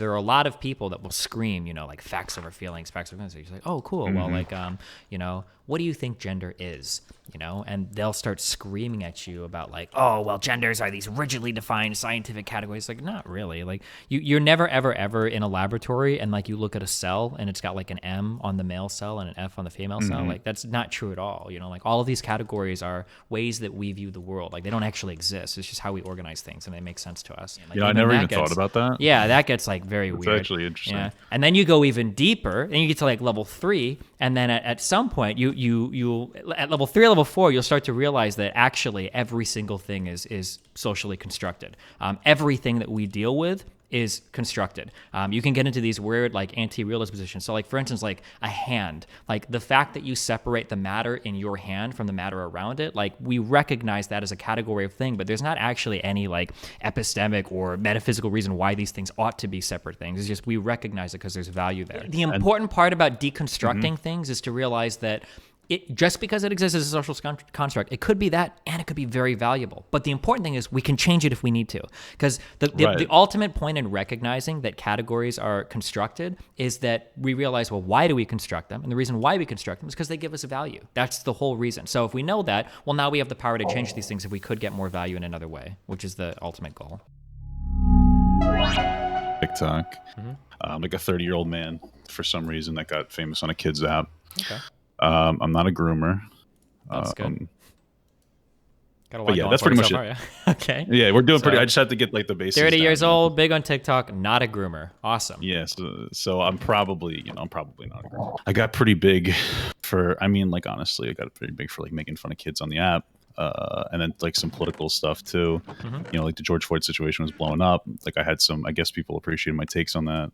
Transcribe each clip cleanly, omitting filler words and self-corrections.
there are a lot of people that will scream, like facts over feelings, facts over feelings. So you're like, oh, cool. Well, like, what do you think gender is? And they'll start screaming at you about like, oh, well, genders are these rigidly defined scientific categories. Like, not really. Like, you're never, ever, ever in a laboratory and like you look at a cell and it's got like an M on the male cell and an F on the female cell. Like, that's not true at all. Like all of these categories are ways that we view the world. Like, they don't actually exist. It's just how we organize things and they make sense to us. Like, I never even thought about that. Yeah, that gets like very weird. It's actually interesting. Yeah. And then you go even deeper and you get to like level 3. And then at some point you at level 3 or level 4, you'll start to realize that actually every single thing is socially constructed. Everything that we deal with is constructed. You can get into these weird like anti-realist positions. So like for instance, like a hand, like the fact that you separate the matter in your hand from the matter around it, like we recognize that as a category of thing, but there's not actually any like epistemic or metaphysical reason why these things ought to be separate things. It's just we recognize it because there's value there. The important part about deconstructing things is to realize that just because it exists as a social construct, it could be that, and it could be very valuable. But the important thing is we can change it if we need to. Because the ultimate point in recognizing that categories are constructed is that we realize, well, why do we construct them? And the reason why we construct them is because they give us a value. That's the whole reason. So if we know that, well, now we have the power to change these things if we could get more value in another way, which is the ultimate goal. TikTok. Like a 30-year-old man, for some reason, that got famous on a kid's app. Okay. I'm not a groomer. That's good. Got a lot but yeah, going that's for pretty you much so it. far, yeah. Okay. Yeah, we're doing pretty. I just had to get like the basics. 30 down, years old, big on TikTok, not a groomer. Awesome. Yeah, so I'm probably not a groomer. I got pretty big like honestly, I got pretty big for like making fun of kids on the app. And then like some political stuff too. Like the George Floyd situation was blowing up. Like I had I guess people appreciated my takes on that.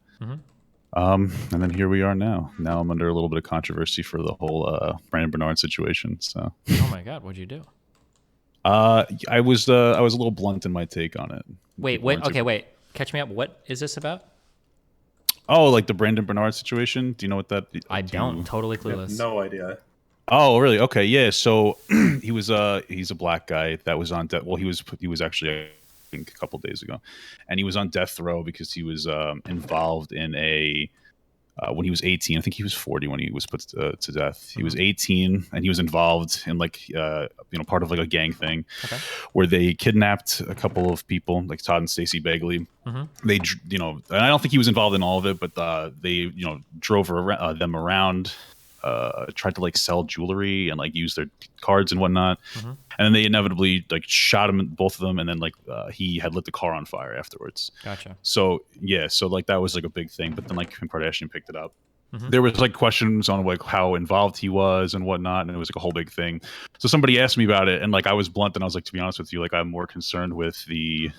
And then here we are now. Now I'm under a little bit of controversy for the whole Brandon Bernard situation. So. Oh my God, what'd you do? I was a little blunt in my take on it. Wait. Catch me up. What is this about? Oh, like the Brandon Bernard situation. Do you know what that? I don't. Totally clueless. No idea. Oh, really? Okay, yeah. So he's a black guy that was on death. Well, he was actually, I think, a couple days ago, and he was on death row because he was involved in when he was 18. I think he was 40 when he was put to death. He was 18, and he was involved in like part of like a gang thing, where they kidnapped a couple of people, like Todd and Stacey Bagley. They and I don't think he was involved in all of it, but they drove them around. Tried to like sell jewelry and like use their cards and whatnot, and then they inevitably like shot him, both of them, and then like he had lit the car on fire afterwards. Gotcha. So yeah, so like that was like a big thing, but then like Kim Kardashian picked it up. There was like questions on like how involved he was and whatnot, and it was like a whole big thing. So somebody asked me about it, and like I was blunt, and I was like, to be honest with you, like I'm more concerned with the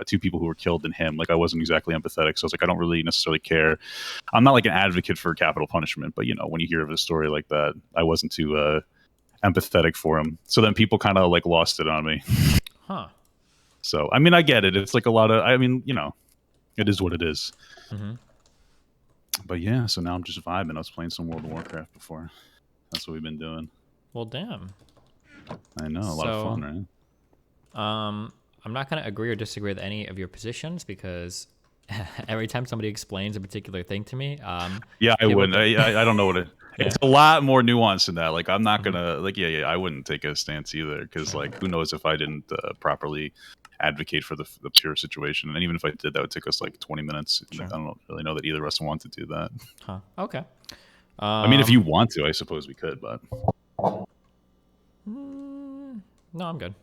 two people who were killed than him. Like I wasn't exactly empathetic, so I was like, I don't really necessarily care. I'm not like an advocate for capital punishment, but when you hear of a story like that, I wasn't too empathetic for him. So then people kind of like lost it on me. So I mean, I get it. It's like a lot of, it is what it is. But yeah, so now I'm just vibing. I was playing some World of Warcraft before. That's what we've been doing. Well, damn. I know, a lot of fun, right? I'm not going to agree or disagree with any of your positions because every time somebody explains a particular thing to me, I wouldn't. I don't know what it. It's a lot more nuanced than that. Like I'm not gonna I wouldn't take a stance either because like who knows if I didn't properly advocate for the pure situation, and even if I did, that would take us like 20 minutes. Sure. I don't really know that either of us want to do that. Okay. I mean, if you want to, I suppose we could, but no, I'm good.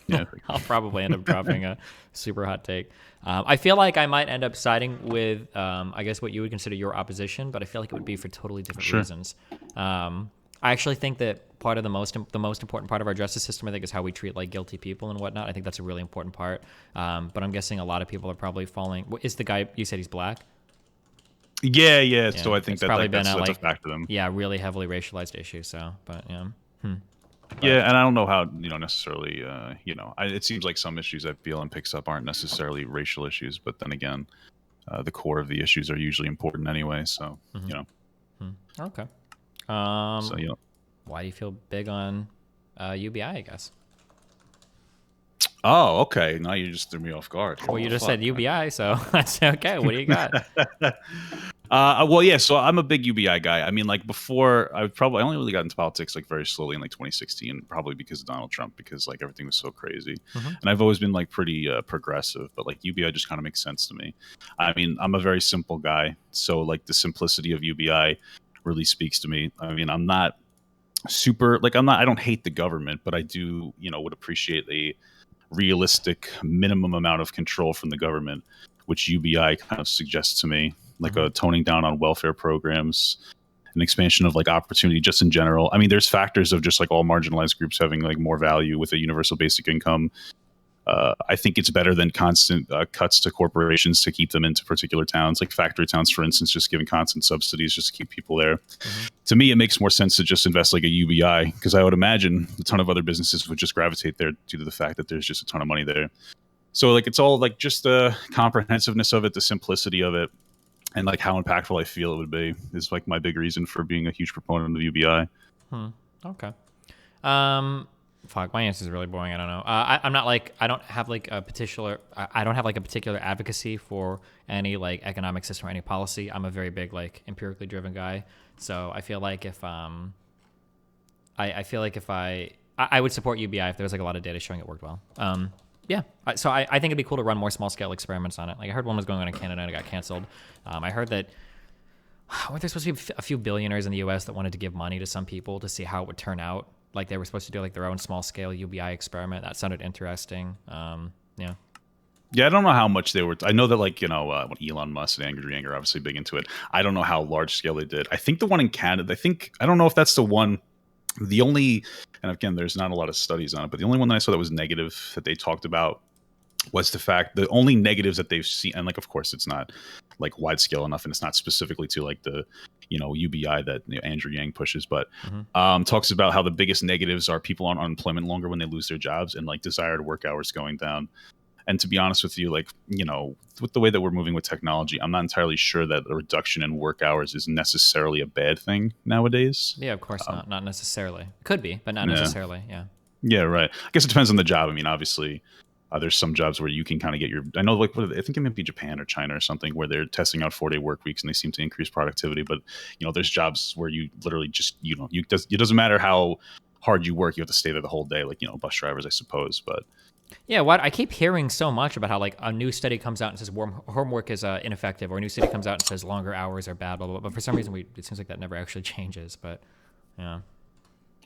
Yeah, I'll probably end up dropping a super hot take. I feel like I might end up siding with, I guess, what you would consider your opposition, but I feel like it would be for totally different reasons. I actually think that part of the most important part of our justice system, I think, is how we treat like guilty people and whatnot. I think that's a really important part. But I'm guessing a lot of people are probably falling. Is the guy you said he's black? Yeah. So I think that's a fact of them. Yeah, really heavily racialized issue. So, but yeah. Yeah, and I don't know how necessarily it seems like some issues that BLM picks up aren't necessarily racial issues, but then again, the core of the issues are usually important anyway. So Okay. So why do you feel big on UBI? I guess. Oh, okay. Now you just threw me off guard. Well, you just Fuck. said UBI, so that's okay. What do you got? Well, yeah. So I'm a big UBI guy. I mean, like before, I only really got into politics like very slowly in like 2016, probably because of Donald Trump, because like everything was so crazy. Mm-hmm. And I've always been like pretty progressive, but like UBI just kind of makes sense to me. I mean, I'm a very simple guy, so like the simplicity of UBI really speaks to me. I mean, I'm not super like I'm not. I don't hate the government, but I do, would appreciate a realistic minimum amount of control from the government, which UBI kind of suggests to me, like Mm-hmm. a toning down on welfare programs, an expansion of like opportunity just in general. I mean, there's factors of just like all marginalized groups having like more value with a universal basic income. I think it's better than constant cuts to corporations to keep them into particular towns, like factory towns, for instance, just giving constant subsidies just to keep people there. Mm-hmm. To me, it makes more sense to just invest like a UBI, because I would imagine a ton of other businesses would just gravitate there due to the fact that there's just a ton of money there. So like it's all like just the comprehensiveness of it, the simplicity of it, and like how impactful I feel it would be is like my big reason for being a huge proponent of UBI. Okay. Fuck, my answer is really boring. I don't know. I'm not like, I don't have like a particular, I don't have like a particular advocacy for any like economic system or any policy. I'm a very big like empirically driven guy. So I feel like if I feel like if I would support UBI if there was like a lot of data showing it worked well. Yeah. So I think it'd be cool to run more small scale experiments on it. Like I heard one was going on in Canada and it got canceled. I heard that weren't there supposed to be a few billionaires in the U.S. that wanted to give money to some people to see how it would turn out? Like they were supposed to do like their own small scale UBI experiment. That sounded interesting. Yeah. Yeah, I don't know how much they were. I know that like when Elon Musk and Andrew Yang are obviously big into it. I don't know how large scale they did. I think the one in Canada. I don't know if that's the one. The only, and again, there's not a lot of studies on it, but the only one that I saw that was negative that they talked about was the only negatives that they've seen, and like of course it's not like wide scale enough, and it's not specifically to like the UBI that Andrew Yang pushes, but talks about how the biggest negatives are people on unemployment longer when they lose their jobs, and like desired work hours going down. And to be honest with you, like, with the way that we're moving with technology, I'm not entirely sure that a reduction in work hours is necessarily a bad thing nowadays. Yeah, of course not. Not necessarily. Could be, but not Yeah. necessarily. Yeah. Yeah, right. I guess it depends on the job. I mean, obviously, there's some jobs where you can kind of get I know, like, I think it might be Japan or China or something, where they're testing out 4-day work weeks and they seem to increase productivity. But, there's jobs where you literally just, it doesn't matter how hard you work, you have to stay there the whole day, like, bus drivers, I suppose. But Yeah, I keep hearing so much about how like a new study comes out and says homework is ineffective, or a new study comes out and says longer hours are bad, blah, blah, blah. But for some reason, it seems like that never actually changes. But yeah,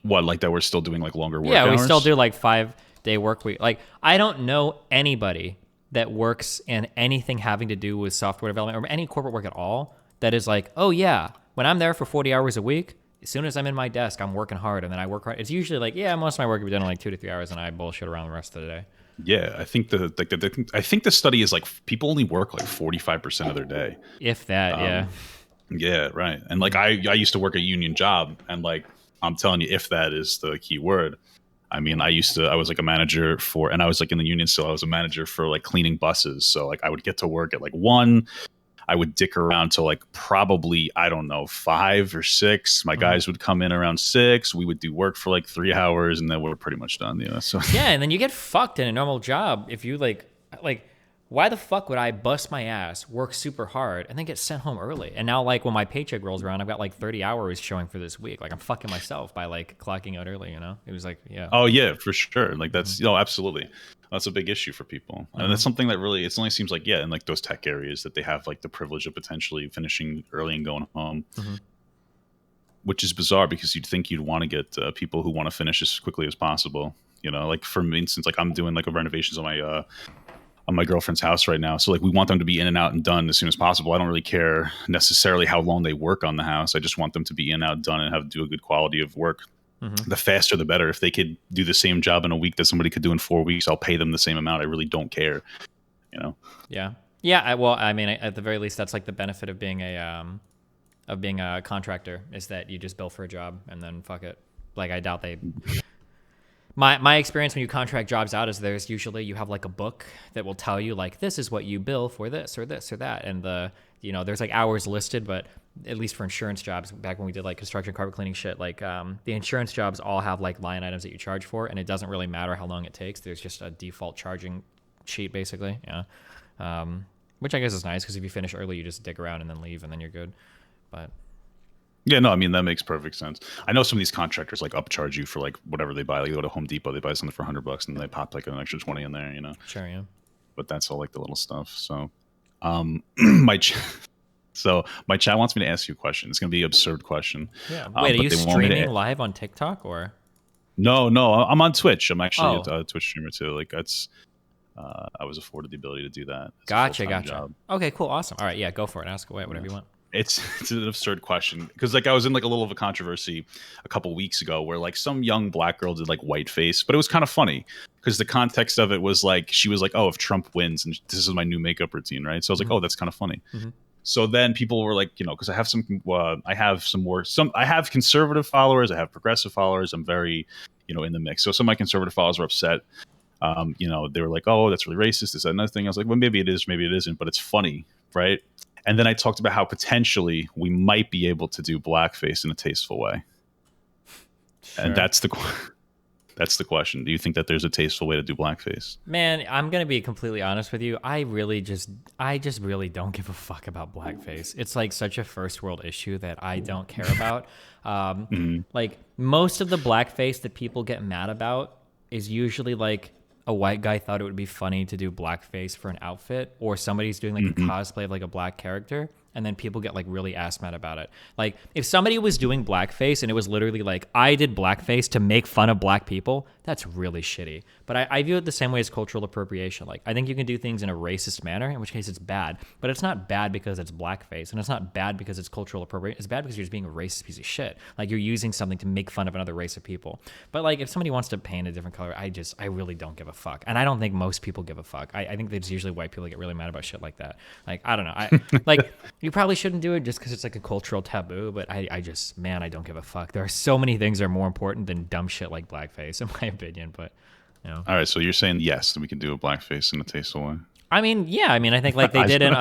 what, like that we're still doing like longer work yeah, we hours? still do like 5-day work week. Like I don't know anybody that works in anything having to do with software development or any corporate work at all that is like, oh yeah, when I'm there for 40 hours a week, as soon as I'm in my desk, I'm working hard, and then I work hard. It's usually like, yeah, most of my work will be done in like 2 to 3 hours, and I bullshit around the rest of the day. Yeah, I think I think the study is like people only work like 45% of their day. If that, yeah. Yeah, right. And like I used to work a union job, and like I'm telling you, if that is the key word. I mean, I was like a manager and I was like in the union still. I was a manager for like cleaning buses. So like I would get to work at like 1. I would dick around till like probably, I don't know, 5 or 6. My guys would come in around 6. We would do work for like 3 hours, and then we're pretty much done. So Yeah, and then you get fucked in a normal job if you like why the fuck would I bust my ass, work super hard, and then get sent home early? And now like when my paycheck rolls around, I've got like 30 hours showing for this week. Like I'm fucking myself by like clocking out early, It was like, yeah. Oh yeah, for sure. Like that's absolutely. That's a big issue for people, and that's something that really it only seems like in like those tech areas that they have like the privilege of potentially finishing early and going home, which is bizarre because you'd want to get people who want to finish as quickly as possible. Like for instance, like I'm doing like a renovations on my girlfriend's house right now, so like we want them to be in and out and done as soon as possible. I don't really care necessarily how long they work on the house. I just want them to be in, out, done, and do a good quality of work. The faster the better. If they could do the same job in a week that somebody could do in 4 weeks, I'll pay them the same amount. I really don't care. Yeah. Well, I mean, at the very least, that's like the benefit of being a contractor is that you just bill for a job and then fuck it. Like I doubt they My experience when you contract jobs out is there's usually you have like a book that will tell you like this is what you bill for this or that, and there's like hours listed, but at least for insurance jobs, back when we did like construction carpet cleaning shit, like the insurance jobs all have like line items that you charge for, and it doesn't really matter how long it takes. There's just a default charging sheet basically, which I guess is nice because if you finish early, you just dig around and then leave, and then you're good. But yeah, no, I mean that makes perfect sense. I know some of these contractors like upcharge you for like whatever they buy. Like, they go to Home Depot, they buy something for $100, and they pop like an extra 20 in there, Sure, yeah. But that's all like the little stuff. So, my chat wants me to ask you a question. It's gonna be an absurd question. Yeah. Wait, are you streaming live on TikTok or? No, I'm on Twitch. I'm actually a Twitch streamer too. Like that's, I was afforded the ability to do that. Gotcha. Job. Okay, cool, awesome. All right, yeah, go for it. Ask away, whatever you want. It's an absurd question because like I was in like a little of a controversy a couple weeks ago where like some young black girl did like whiteface, but it was kind of funny because the context of it was like she was like, oh, if Trump wins, and this is my new makeup routine, right? So I was like, oh, that's kind of funny. So then people were like, because I have I have conservative followers, I have progressive followers. I'm very, in the mix. So some of my conservative followers were upset. They were like, oh, that's really racist. Is that another thing? I was like, well, maybe it is, maybe it isn't, but it's funny, right? And then I talked about how potentially we might be able to do blackface in a tasteful way. Sure. And that's the question. Do you think that there's a tasteful way to do blackface? Man, I'm going to be completely honest with you. I just really don't give a fuck about blackface. It's like such a first world issue that I don't care about. Like most of the blackface that people get mad about is usually like a white guy thought it would be funny to do blackface for an outfit, or somebody's doing like a cosplay of like a black character, and then people get like really ass mad about it. Like if somebody was doing blackface and it was literally like, I did blackface to make fun of black people, that's really shitty. But I view it the same way as cultural appropriation. Like I think you can do things in a racist manner, in which case it's bad, but it's not bad because it's blackface, and it's not bad because it's cultural appropriation. It's bad because you're just being a racist piece of shit. Like you're using something to make fun of another race of people. But like if somebody wants to paint a different color, I really don't give a fuck. And I don't think most people give a fuck. I think it's usually white people that get really mad about shit like that. Like, I don't know. Like you probably shouldn't do it just because it's like a cultural taboo, but I don't give a fuck. There are so many things that are more important than dumb shit like blackface, in my opinion. But all right, so you're saying yes, that we can do a blackface in a tasteful way? I mean, yeah. I mean, I think like they did in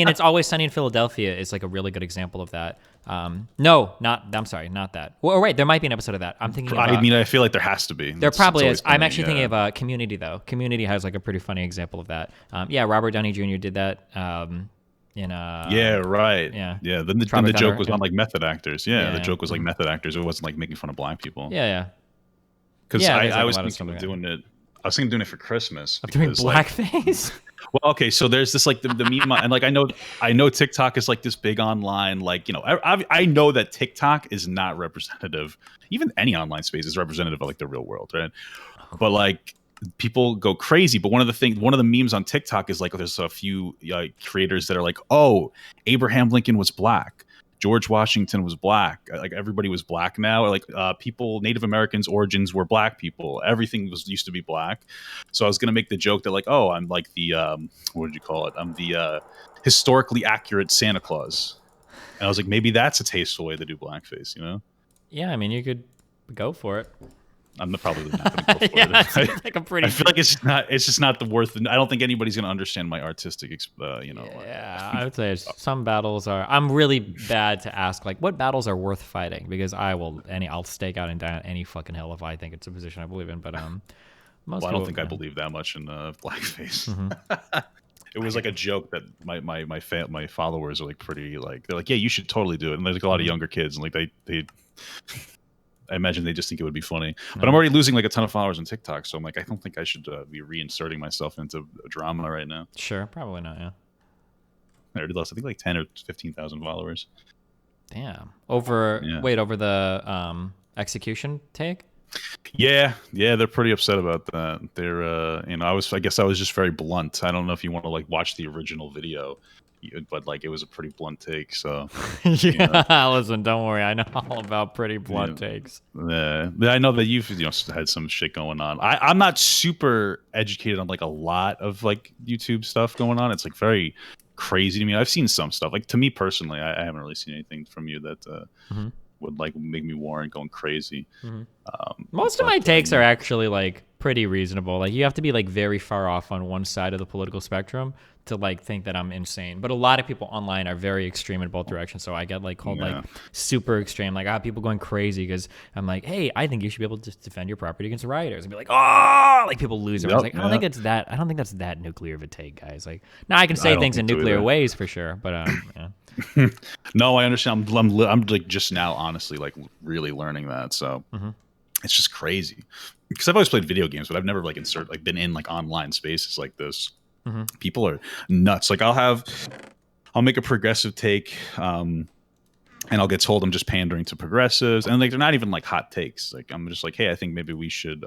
It's Always Sunny in Philadelphia is like a really good example of that. I'm sorry, not that. Well, right, there might be an episode of that. I'm thinking. I feel like there has to be. There probably is. I'm actually thinking of Community though. Community has like a pretty funny example of that. Robert Downey Jr. did that. Yeah, right. Yeah. Then the joke was on like method actors. The joke was like method actors. It wasn't like making fun of black people. Yeah. Because I was thinking of doing it. I was thinking of doing it for Christmas. Of doing blackface. Well, okay, so there's this like the meme, and like I know TikTok is like this big online, like I know that TikTok is not representative. Even any online space is representative of like the real world, right? But like people go crazy. But one of the memes on TikTok is like there's a few creators that are like, oh, Abraham Lincoln was black. George Washington was black. Like everybody was black now. Like Native Americans' origins were black people. Everything used to be black. So I was gonna make the joke that like, oh, I'm like the what did you call it? I'm the historically accurate Santa Claus. And I was like, maybe that's a tasteful way to do blackface, Yeah, I mean, you could go for it. I'm probably not going to go for it. Like I feel like it's just not the worth. I don't think anybody's going to understand my artistic, Yeah, I would say some battles are. I'm really bad to ask like what battles are worth fighting, because I'll stake out and die on any fucking hill if I think it's a position I believe in. But I don't think I believe that much in blackface. It was like a joke that my followers are like pretty like, they're like, yeah, you should totally do it. And there's like a lot of younger kids, and like they I imagine they just think it would be funny. But I'm already losing like a ton of followers on TikTok, so I'm like, I don't think I should be reinserting myself into a drama right now. Sure, probably not. Yeah. I already lost, I think, like 10 or 15,000 followers. Damn. Over the execution take? Yeah, they're pretty upset about that. They're I guess I was just very blunt. I don't know if you want to like watch the original video, but like it was a pretty blunt take. So listen, don't worry, I know all about pretty blunt takes. Yeah, I know that you've had some shit going on. I'm not super educated on like a lot of like YouTube stuff going on. It's like very crazy to me. I've seen some stuff. Like to me personally, I haven't really seen anything from you that would like make me warrant going crazy. Most of my takes are actually like pretty reasonable. Like you have to be like very far off on one side of the political spectrum to like think that I'm insane. But a lot of people online are very extreme in both directions. So I get like called like super extreme, like people going crazy because I'm like, hey, I think you should be able to defend your property against rioters, and be like, oh, like people lose it. I was like, I don't think it's that. I don't think that's that nuclear of a take, guys. Like, now I can say things in nuclear ways for sure, but yeah. No, I understand. I'm like just now, honestly, like really learning that. So it's just crazy because I've always played video games, but I've never like been in like online spaces like this. People are nuts. Like I'll make a progressive take, and I'll get told I'm just pandering to progressives, and like they're not even like hot takes. Like I'm just like, hey, I think maybe we should.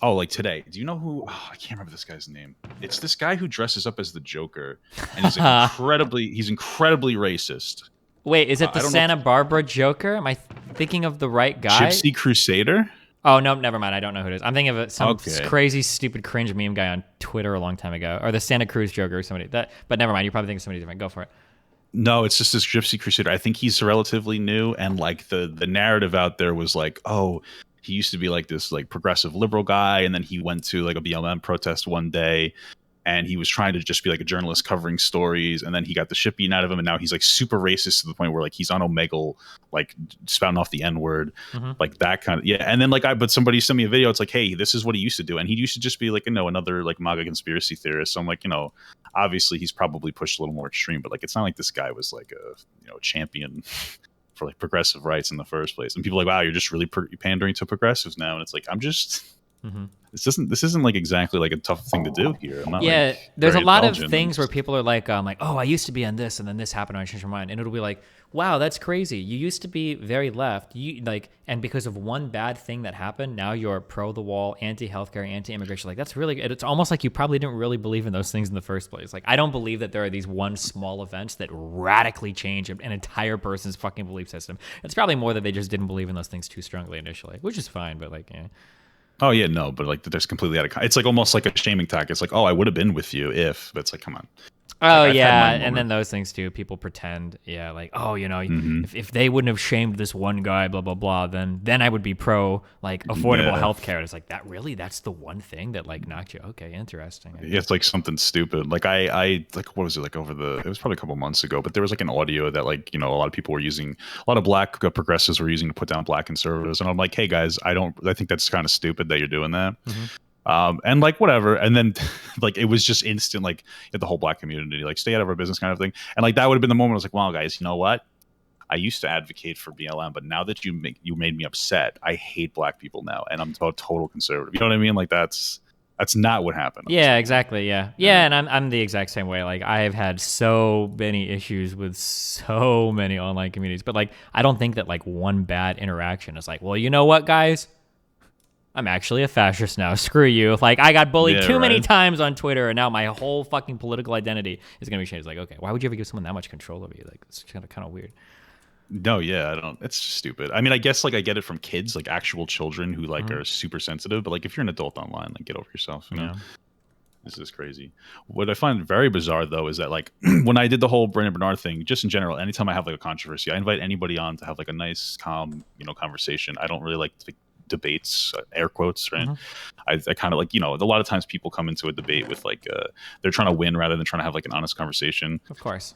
Like today, do you know who? Oh, I can't remember this guy's name. It's this guy who dresses up as the Joker, and he's like incredibly racist. Wait, is it the Santa Barbara Joker? Am I thinking of the right guy? Gypsy Crusader? Oh, no, never mind. I don't know who it is. I'm thinking of some crazy, stupid, cringe meme guy on Twitter a long time ago. Or the Santa Cruz Joker or somebody. But never mind. You're probably thinking of somebody different. Go for it. No, it's just this Gypsy Crusader. I think he's relatively new. And like the narrative out there was like, oh, he used to be like this like progressive liberal guy. And then he went to like a BLM protest one day. And he was trying to just be like a journalist covering stories, and then he got the shit beaten out of him, and now he's like super racist to the point where like he's on Omegle, like spouting off the N-word, like that kind of And then like but somebody sent me a video. It's like, hey, this is what he used to do, and he used to just be like another like MAGA conspiracy theorist. So I'm like, obviously he's probably pushed a little more extreme, but like it's not like this guy was like a champion for like progressive rights in the first place. And people are like, wow, you're just really pandering to progressives now, and it's like I'm just. This isn't like exactly like a tough thing to do here. I'm not, there's a lot of things where people are like, oh, I used to be on this, and then this happened, and I changed my mind, and it'll be like, wow, that's crazy. You used to be very left, and because of one bad thing that happened, now you're pro the wall, anti-healthcare, anti-immigration. Like that's really, it's almost like you probably didn't really believe in those things in the first place. Like I don't believe that there are these one small events that radically change an entire person's fucking belief system. It's probably more that they just didn't believe in those things too strongly initially, which is fine, but like, yeah. Oh yeah, no, but like there's completely out of. It's like almost like a shaming tactic. It's like, oh, I would have been with you if. But it's like, come on. Oh like, yeah, and then those things too. People pretend, like, oh, if they wouldn't have shamed this one guy, blah blah blah, then I would be pro like affordable healthcare. It's like that's the one thing that like knocked you. Okay, interesting. Yeah, it's like something stupid. Like I like what was it like it was probably a couple months ago, but there was like an audio that like a lot of people were using, a lot of black progressives were using to put down black conservatives, and I'm like, hey guys, I think that's kind of stupid that you're doing that. And like whatever, and then like it was just instant, like the whole black community like stay out of our business kind of thing. And like that would have been the moment I was like, wow guys, you know what, I used to advocate for BLM, but now that you made me upset, I hate black people now, and I'm a total conservative. You know what I mean? Like that's not what happened. Yeah, exactly. Yeah, and I'm the exact same way. Like I have had so many issues with so many online communities, but like I don't think that like one bad interaction is like, well, you know what guys, I'm actually a fascist now. Screw you. Like, I got bullied too many times on Twitter, and now my whole fucking political identity is going to be changed. Like, okay, why would you ever give someone that much control over you? Like, it's kind of weird. No, yeah, I don't. It's just stupid. I mean, I guess, like, I get it from kids, like, actual children who, like, are super sensitive. But, like, if you're an adult online, like, get over yourself, you know? Yeah. This is crazy. What I find very bizarre, though, is that, like, when I did the whole Brandon Bernard thing, just in general, anytime I have, like, a controversy, I invite anybody on to have, like, a nice, calm, conversation. I don't really like to debates, air quotes, right? I kind of like, a lot of times people come into a debate with like they're trying to win rather than trying to have like an honest conversation. Of course.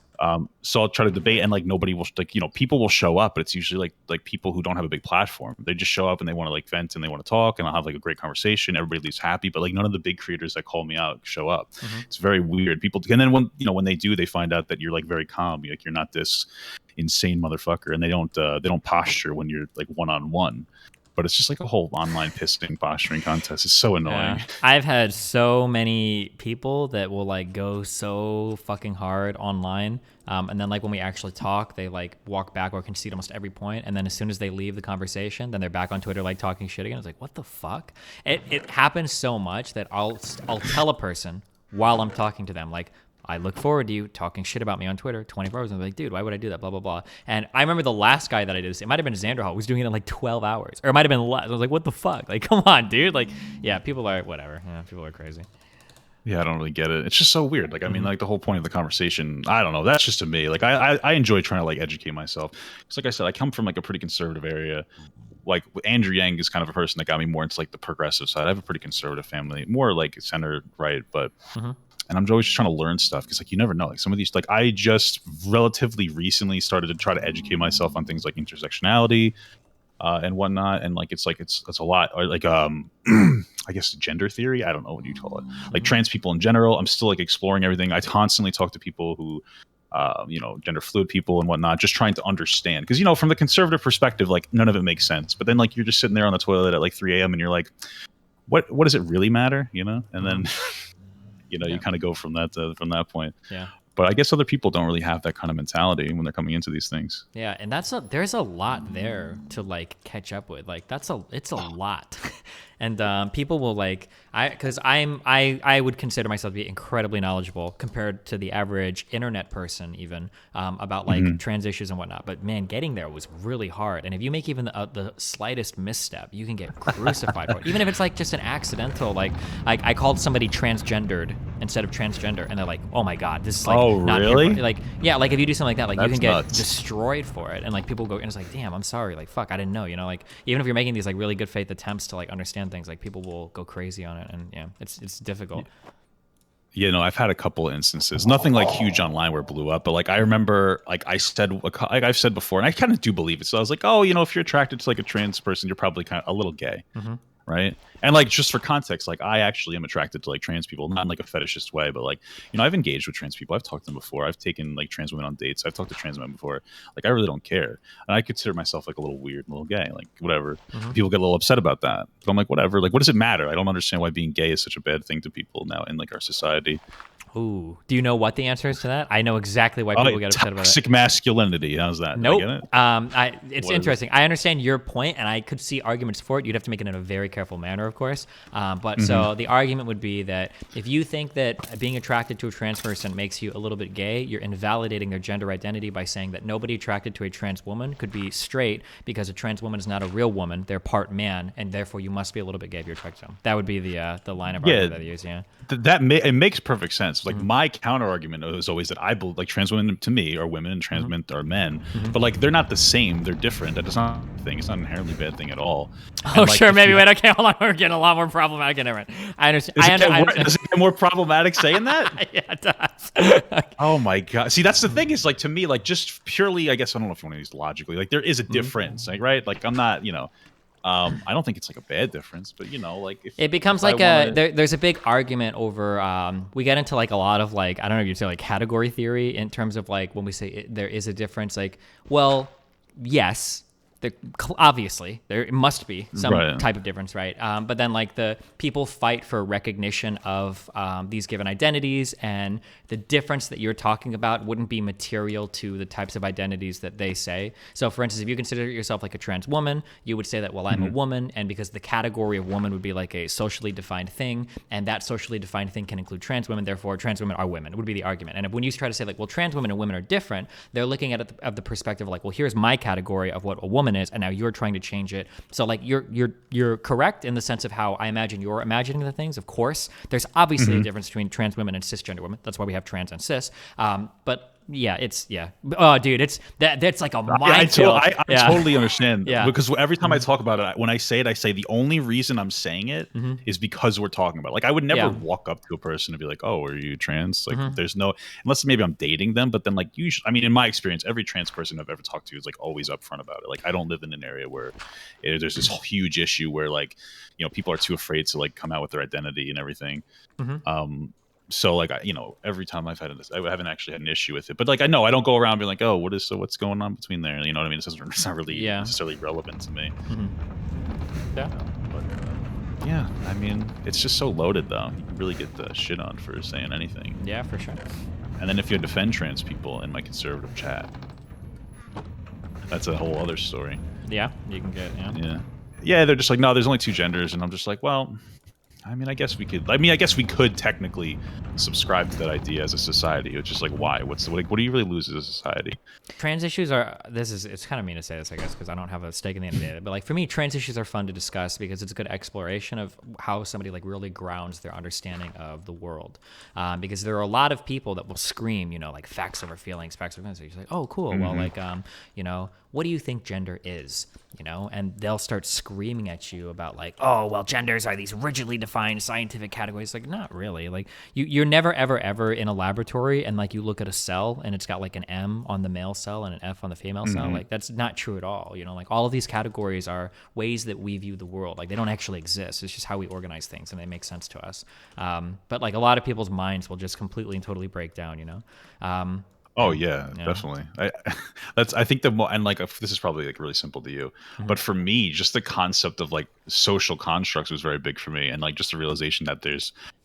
So I'll try to debate, and like nobody will like, people will show up, but it's usually like people who don't have a big platform. They just show up and they want to like vent and they want to talk, and I'll have like a great conversation. Everybody leaves happy, but like none of the big creators that call me out show up. It's very weird. People, and then when they do, they find out that you're like very calm, like you're not this insane motherfucker, and they don't posture when you're like one-on-one. But it's just like a whole online pissing posturing contest. It's so annoying. I've had so many people that will like go so fucking hard online. And then like when we actually talk, they like walk back or concede almost every point. And then as soon as they leave the conversation, then they're back on Twitter like talking shit again. It's like, what the fuck? It happens so much that I'll tell a person while I'm talking to them, like, I look forward to you talking shit about me on Twitter 24 hours. I'm like, dude, why would I do that? Blah, blah, blah. And I remember the last guy that I did this, it might have been Xanderhall, was doing it in like 12 hours. Or it might have been less. I was like, what the fuck? Like, come on, dude. Like, yeah, people are, whatever. Yeah, people are crazy. Yeah, I don't really get it. It's just so weird. Like, I mean, like the whole point of the conversation, I don't know. That's just to me. Like, I enjoy trying to like educate myself. Because, like I said, I come from like a pretty conservative area. Like Andrew Yang is kind of a person that got me more into like the progressive side. I have a pretty conservative family, more like center right, but and I'm always just trying to learn stuff because like you never know. Like some of these, like I just relatively recently started to try to educate myself on things like intersectionality, and whatnot, and like it's a lot, or like I guess gender theory. I don't know what you call it. Like trans people in general. I'm still like exploring everything. I constantly talk to people who, gender fluid people and whatnot, just trying to understand. Because from the conservative perspective, like none of it makes sense. But then like you're just sitting there on the toilet at like 3 a.m. and you're like, what does it really matter? And then you kind of go from that point. Yeah. But I guess other people don't really have that kind of mentality when they're coming into these things. Yeah, and there's a lot there to like catch up with. Like it's a lot. And people will like I would consider myself to be incredibly knowledgeable compared to the average internet person even about like trans issues and whatnot. But man, getting there was really hard. And if you make even the slightest misstep, you can get crucified for it. Even if it's like just an accidental, like I called somebody transgendered instead of transgender, and they're like, oh my god, this is like not really? like yeah, like if you do something like that, like That's you can get nuts. destroyed for it. And like people go and it's like, damn, I'm sorry, like fuck, I didn't know, like even if you're making these like really good faith attempts to like understand things, like people will go crazy on it, and yeah, it's difficult. I've had a couple of instances, nothing like huge online where it blew up, but like I remember, like I've said before, and I kind of do believe it. So I was like, oh, if you're attracted to like a trans person, you're probably kind of a little gay, right? And like just for context, like I actually am attracted to like trans people, not in like a fetishist way, but like I've engaged with trans people. I've talked to them before. I've taken like trans women on dates. I've talked to trans men before. Like I really don't care, and I consider myself like a little weird, a little gay, like whatever. People get a little upset about that, but I'm like, whatever. Like, what does it matter? I don't understand why being gay is such a bad thing to people now in like our society. Ooh, do you know what the answer is to that? I know exactly why people get upset about it. Toxic masculinity. How's that? Nope. Did I get it? It's interesting. I understand your point, and I could see arguments for it. You'd have to make it in a very careful manner, of course. But so the argument would be that if you think that being attracted to a trans person makes you a little bit gay, you're invalidating their gender identity by saying that nobody attracted to a trans woman could be straight because a trans woman is not a real woman. They're part man, and therefore you must be a little bit gay if you're attracted to them. That would be the line of argument that they use. Yeah. It makes perfect sense. Like my counter argument is always that I believe like trans women to me are women and trans men are men, but like they're not the same. They're different. That is not a thing. It's not an inherently bad thing at all. Oh, like, sure, maybe. Wait, okay, hold on. We're getting a lot more problematic. I understand. Does it get more problematic saying that? Yeah, it does. Oh my god. See, that's the thing. Is like to me, like just purely, I guess I don't know if you want to use logically. Like there is a difference, like right? Like I'm not, I don't think it's like a bad difference, but like if it becomes like there's a big argument over we get into like a lot of like I don't know if you'd say like category theory in terms of like when we say there is a difference, like well yes. Obviously, there must be some type of difference, right? But then, like the people fight for recognition of these given identities, and the difference that you're talking about wouldn't be material to the types of identities that they say. So, for instance, if you consider yourself like a trans woman, you would say that, well, I'm a woman, and because the category of woman would be like a socially defined thing, and that socially defined thing can include trans women, therefore trans women are women. It would be the argument. And when you try to say like, well, trans women and women are different, they're looking at it of the perspective of like, well, here's my category of what a woman is, and now you're trying to change it. So like you're correct in the sense of how I imagine you're imagining the things. Of course, there's obviously a difference between trans women and cisgender women. That's why we have trans and cis. But yeah, oh, dude, that's like a minefield. I totally understand. Yeah. Because every time I talk about it, when I say it, I say the only reason I'm saying it is because we're talking about it. Like I would never walk up to a person and be like, "Oh, are you trans?" Like there's no, unless maybe I'm dating them. But then like usually, I mean, in my experience, every trans person I've ever talked to is like always upfront about it. Like I don't live in an area where there's this huge issue where like people are too afraid to like come out with their identity and everything. So like every time I've had this, I haven't actually had an issue with it. But like I know I don't go around being like, oh, what's going on between there? You know what I mean? It's not really necessarily relevant to me. Yeah. But yeah, I mean, it's just so loaded though. You can really get the shit on for saying anything. Yeah, for sure. And then if you defend trans people in my conservative chat, that's a whole other story. Yeah, you can get Yeah, they're just like, no, there's only two genders, and I'm just like, well, I mean, I guess we could. I mean, I guess we could technically subscribe to that idea as a society. It's just like, why? What's like? What do you really lose as a society? Trans issues are, it's kind of mean to say this, I guess, because I don't have a stake in the end of the day, but like for me, trans issues are fun to discuss because it's a good exploration of how somebody like really grounds their understanding of the world. Because there are a lot of people that will scream, you know, like facts over feelings, facts over feelings. So you're like, oh, cool. Well, like, you know, what do you think gender is? You know, and they'll start screaming at you about like, oh, well, genders are these rigidly defined scientific categories. Like, not really. Like, you're never, ever, ever in a laboratory and like you look at a cell and it's got like an M on the male cell and an F on the female cell. Like, that's not true at all. You know, like all of these categories are ways that we view the world. Like, they don't actually exist. It's just how we organize things and they make sense to us. But like a lot of people's minds will just completely and totally break down, you know? Oh yeah, definitely. I think and like this is probably like really simple to you, but for me, just the concept of like social constructs was very big for me, and like just the realization that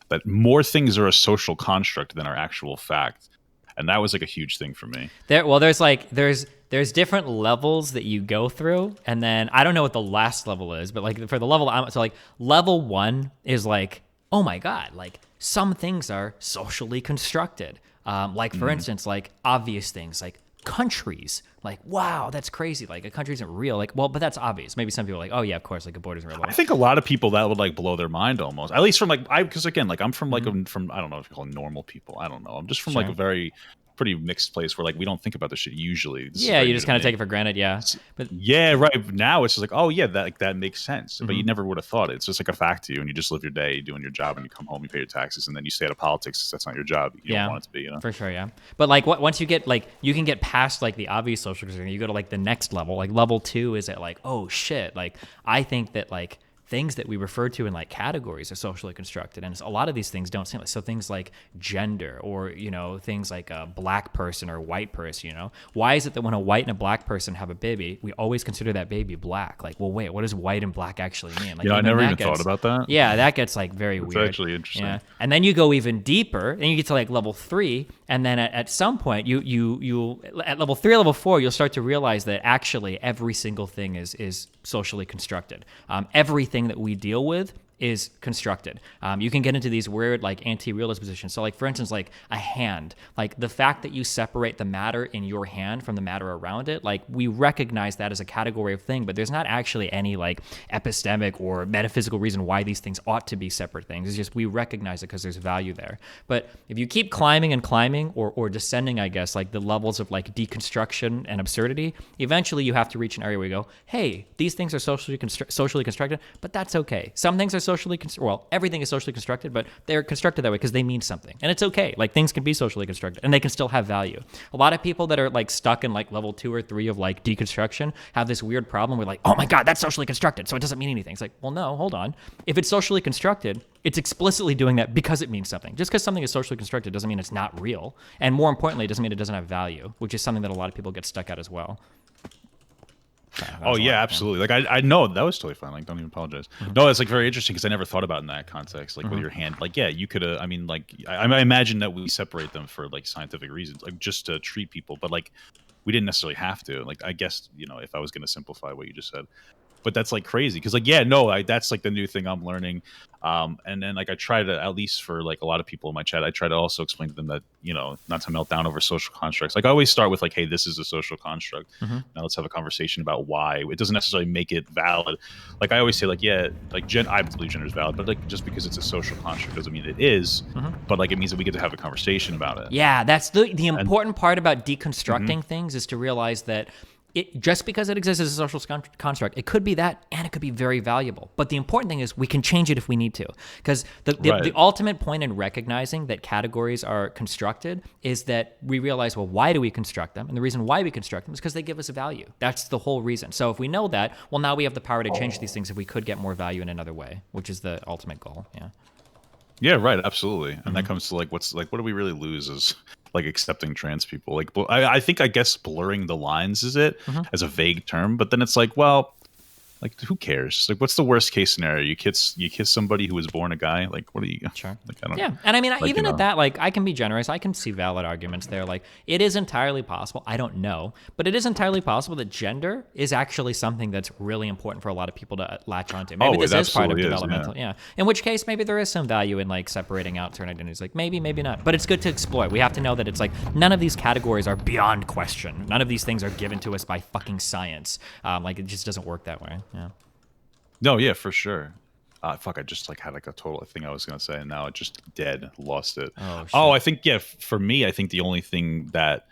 that more things are a social construct than are actual fact, and that was like a huge thing for me. There's different levels that you go through, and then I don't know what the last level is, but like for the level so like level 1 is like, oh my god, like some things are socially constructed. Like for instance, like obvious things like countries, like, wow, that's crazy. Like a country isn't real. Like, well, but that's obvious. Maybe some people are like, oh yeah, of course, like a border isn't real. I think a lot of people that would like blow their mind almost, at least from like, because again, like I'm from like, from, I don't know if you call them normal people. I don't know. I'm just from like a very pretty mixed place where like we don't think about this shit usually. Yeah, you just kind of take it for granted. Yeah, but yeah, right now it's just like, oh yeah, that makes sense. But you never would have thought it. It's just like a fact to you, and you just live your day doing your job, and you come home, you pay your taxes, and then you stay out of politics. That's not your job. You don't want it to be, you know. For sure, yeah. But like once you get like you can get past like the obvious social concern, you go to like the next level. Like level 2 is at like, oh shit, like I think that like things that we refer to in like categories are socially constructed, and a lot of these things don't seem like, so things like gender, or you know, things like a black person or white person, you know, why is it that when a white and a black person have a baby, we always consider that baby black? Like, well, wait, what does white and black actually mean? Like, I never even thought about that. Yeah, that gets like very weird. It's actually interesting. Yeah, and then you go even deeper, and you get to like level 3, and then at some point you at level 3 or level 4 you'll start to realize that actually every single thing is socially constructed. Everything that we deal with is constructed. You can get into these weird like anti-realist positions. So like for instance, like a hand, like the fact that you separate the matter in your hand from the matter around it, like we recognize that as a category of thing, but there's not actually any like epistemic or metaphysical reason why these things ought to be separate things. It's just we recognize it because there's value there. But if you keep climbing and climbing or descending, I guess, like the levels of like deconstruction and absurdity, eventually you have to reach an area where you go, hey, these things are socially constructed, but that's okay. Some things are everything is socially constructed, but they're constructed that way because they mean something, and it's okay. Like things can be socially constructed, and they can still have value. A lot of people that are like stuck in like level 2 or 3 of like deconstruction have this weird problem where like, oh my god, that's socially constructed, so it doesn't mean anything. It's like, well, no, hold on. If it's socially constructed, it's explicitly doing that because it means something. Just because something is socially constructed doesn't mean it's not real, and more importantly, it doesn't mean it doesn't have value, which is something that a lot of people get stuck at as well. Oh yeah, absolutely. Like I know that was totally fine. Like, don't even apologize. No, it's like very interesting because I never thought about it in that context. Like with your hand, like yeah, you could. I mean, like I imagine that we separate them for like scientific reasons, like just to treat people. But like we didn't necessarily have to. Like I guess, you know, if I was going to simplify what you just said. But that's like crazy because like yeah, no, that's like the new thing I'm learning. And then like I try to, at least for like a lot of people in my chat, I try to also explain to them that, you know, not to melt down over social constructs. Like I always start with like, hey, this is a social construct. Now let's have a conversation about why. It doesn't necessarily make it valid. Like I always say, like yeah, like I believe gender is valid, but like just because it's a social construct doesn't mean it is. But like it means that we get to have a conversation about it. Yeah, that's the important part about deconstructing things is to realize that just because it exists as a social construct, it could be that, and it could be very valuable. But the important thing is we can change it if we need to. Because the ultimate point in recognizing that categories are constructed is that we realize, well, why do we construct them? And the reason why we construct them is because they give us a value. That's the whole reason. So if we know that, well, now we have the power to change these things if we could get more value in another way, which is the ultimate goal. Yeah. Yeah, right. Absolutely. And that comes to like, what do we really lose is like accepting trans people? Like, I guess blurring the lines is it as a vague term, but then it's like, well, Like, who cares? Like, what's the worst case scenario? You kiss somebody who was born a guy. Like, what are you? Sure. Like, I don't. Yeah, and I mean, like, even at that, like, I can be generous. I can see valid arguments there. Like, it is entirely possible. I don't know, but it is entirely possible that gender is actually something that's really important for a lot of people to latch onto. Maybe this is part of developmental. Yeah. In which case, maybe there is some value in like separating out certain identities. Like, maybe not. But it's good to explore. We have to know that it's like none of these categories are beyond question. None of these things are given to us by fucking science. Like, it just doesn't work that way. Yeah. No, yeah, for sure. Fuck, I just like had like a total thing I was gonna say, and now it just lost it. Oh, shit. I think for me, I think the only thing that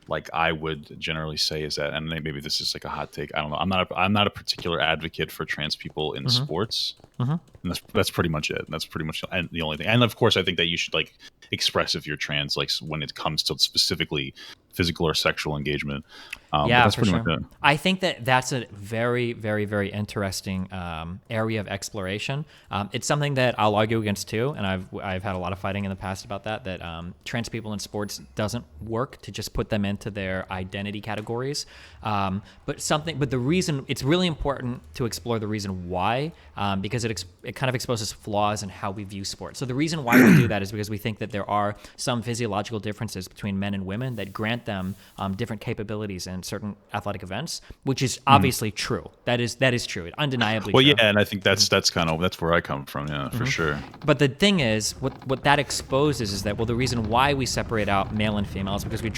like I would generally say is that, and maybe this is like a hot take. I don't know. I'm not a particular advocate for trans people in sports. And that's pretty much it. That's pretty much the only thing. And of course, I think that you should like express if you're trans, like when it comes to specifically physical or sexual engagement. Yeah, that's for pretty sure. much it. I think that's a very, very, very interesting area of exploration. It's something that I'll argue against too, and I've had a lot of fighting in the past about that. That trans people in sports doesn't work to just put them into their identity categories. But the reason it's really important to explore the reason why, because it kind of exposes flaws in how we view sports. So the reason why we do that is because we think that there are some physiological differences between men and women that grant them different capabilities in certain athletic events, which is obviously true. That is true. Undeniably true. Well, yeah, and I think that's where I come from. Yeah, for sure. But the thing is, what that exposes is that, well, the reason why we separate out male and female is because we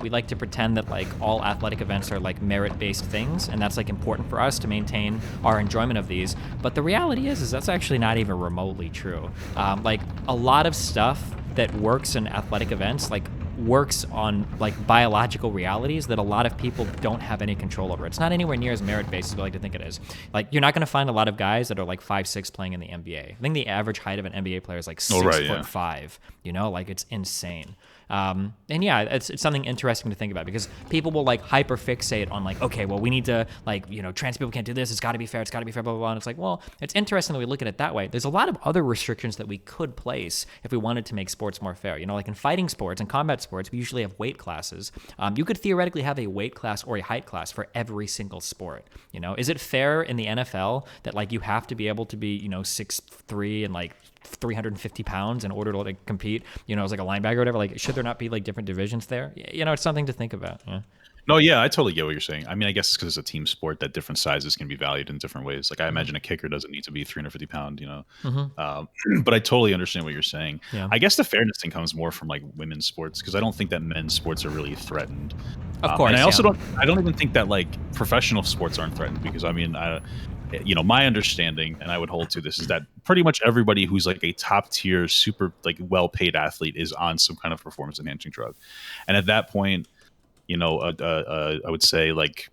like to pretend that like all athletic events are like merit-based things, and that's like important for us to maintain our enjoyment of these. But the reality is that's actually not even remotely true. Like a lot of stuff that works in athletic events, like works on like biological realities that a lot of people don't have any control over. It's not anywhere near as merit-based as we like to think it is. Like, you're not going to find a lot of guys that are like 5'6" playing in the NBA. I think the average height of an NBA player is like 6'5". You know, like, it's insane. And yeah, it's something interesting to think about, because people will like hyper fixate on like, okay, well, we need to like, you know, trans people can't do this. It's got to be fair, blah, blah, blah. And it's like, well, it's interesting that we look at it that way. There's a lot of other restrictions that we could place if we wanted to make sports more fair. You know, like in fighting sports and combat sports, we usually have weight classes. You could theoretically have a weight class or a height class for every single sport. You know, is it fair in the NFL that like you have to be able to be, you know, 6'3" and like 350 pounds in order to like compete, you know, as like a linebacker or whatever? Like, should there not be like different divisions there? You know, it's something to think about. Yeah. No, yeah, I totally get what you're saying. I mean, I guess it's because it's a team sport that different sizes can be valued in different ways. Like, I imagine a kicker doesn't need to be 350 pound, you know. But I totally understand what you're saying. Yeah. I guess the fairness thing comes more from like women's sports, because I don't think that men's sports are really threatened. Of course. And I also don't even think that like professional sports aren't threatened, because I mean, you know, my understanding, and I would hold to this, is that pretty much everybody who's like a top tier, super like well paid athlete is on some kind of performance enhancing drug. And at that point, you know, I would say like,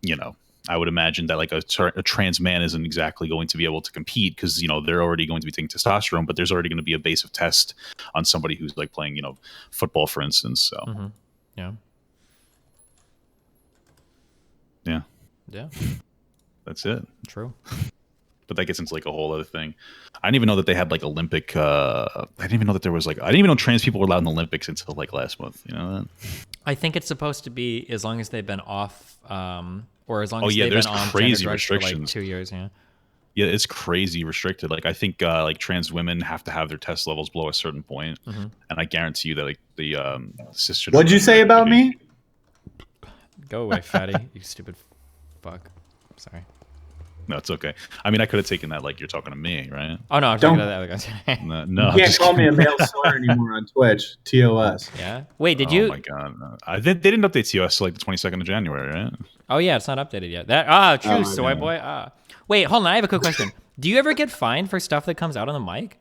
you know, I would imagine that like a trans man isn't exactly going to be able to compete, because, you know, they're already going to be taking testosterone, but there's already going to be a base of test on somebody who's like playing, you know, football, for instance. So, yeah. That's it. True. But that gets into like a whole other thing. I didn't even know that they had like Olympic. I didn't even know that there was like. I didn't even know trans people were allowed in the Olympics until like last month. You know that? I think it's supposed to be as long as they've been off, or as long as they've there's been on crazy restrictions for like restrictions. 2 years. Yeah. Yeah, it's crazy restricted. Like, I think like trans women have to have their test levels below a certain point, and I guarantee you that like the cisgender. What'd you say about me? Go away, fatty. You stupid fuck. Sorry. No, it's okay. I mean, I could have taken that like you're talking to me, right? Oh no, I'm talking to the other guys. No, you can't call me a male slur anymore on Twitch. TOS. Yeah. Wait, did you? Oh my god, no. They didn't update TOS till like the 22nd of January, right? Oh yeah, it's not updated yet. True, soy boy. Wait, hold on. I have a quick question. Do you ever get fined for stuff that comes out on the mic?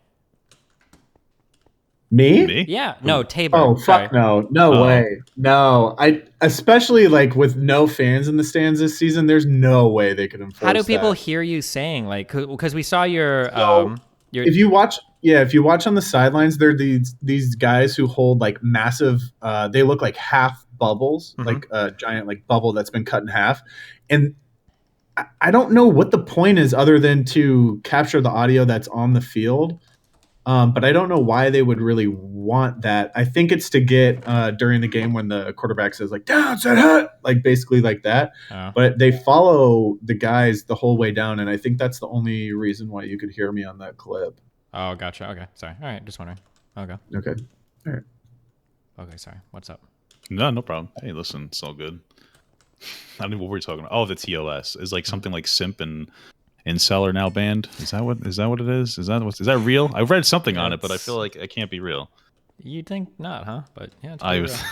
Me? Yeah. No, Taybor. Oh, fuck no. No way. No. Especially like with no fans in the stands this season, there's no way they could enforce that. How do people hear you saying, like, because we saw your if you watch on the sidelines, there are these guys who hold like massive they look like half bubbles, like a giant like bubble that's been cut in half. And I don't know what the point is other than to capture the audio that's on the field. But I don't know why they would really want that. I think it's to get during the game when the quarterback says like down, set, hut, like basically like that. Oh. But they follow the guys the whole way down, and I think that's the only reason why you could hear me on that clip. Oh, gotcha. Okay, sorry. All right, just wondering. Okay. Okay. All right. Okay, sorry. What's up? No problem. Hey, listen, it's all good. I don't know what we're talking about. Oh, the TOS is like something like simp and incel are now banned. Is that what it is? Is that real? I've read something on it, but I feel like it can't be real. You'd think not, huh? But yeah, it's I pretty was. real.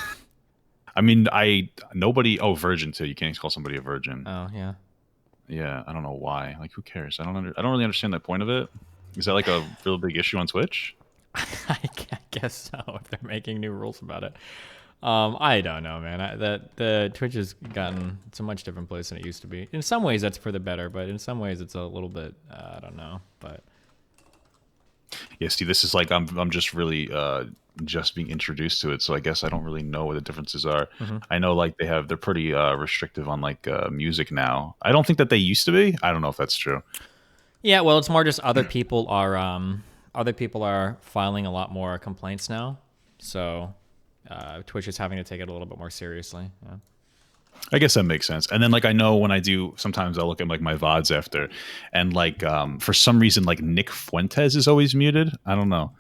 I mean, nobody. Oh, virgin too. You can't call somebody a virgin. Oh yeah. Yeah, I don't know why. Like, who cares? I don't really understand the point of it. Is that like a real big issue on Twitch? I guess so. If they're making new rules about it, I don't know, man. The Twitch has gotten it's a much different place than it used to be. In some ways, that's for the better, but in some ways, it's a little bit I don't know. But Yeah, see, this is like I'm just really just being introduced to it, so I guess I don't really know what the differences are. I know like they're pretty restrictive on like music now. I don't think that they used to be. I don't know if that's true. yeah, well, it's more just other people are filing a lot more complaints now, so Twitch is having to take it a little bit more seriously. Yeah. I guess that makes sense. And then like I know when I do, sometimes I'll look at like my VODs after, and like for some reason like Nick Fuentes is always muted. I don't know.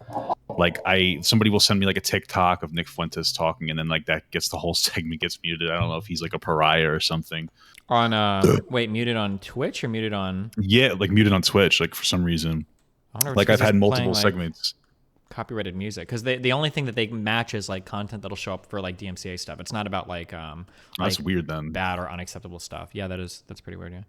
Like somebody will send me like a TikTok of Nick Fuentes talking, and then like that gets the whole segment gets muted. I don't know if he's like a pariah or something. On wait, muted on Twitch or muted on? Yeah, like muted on Twitch, like for some reason. I wonder if Like it's I've 'cause had he's multiple playing, like, segments. copyrighted music, because the only thing that they match is like content that'll show up for like DMCA stuff. It's not about like That's like weird then. bad or unacceptable stuff. Yeah, that's pretty weird. Yeah.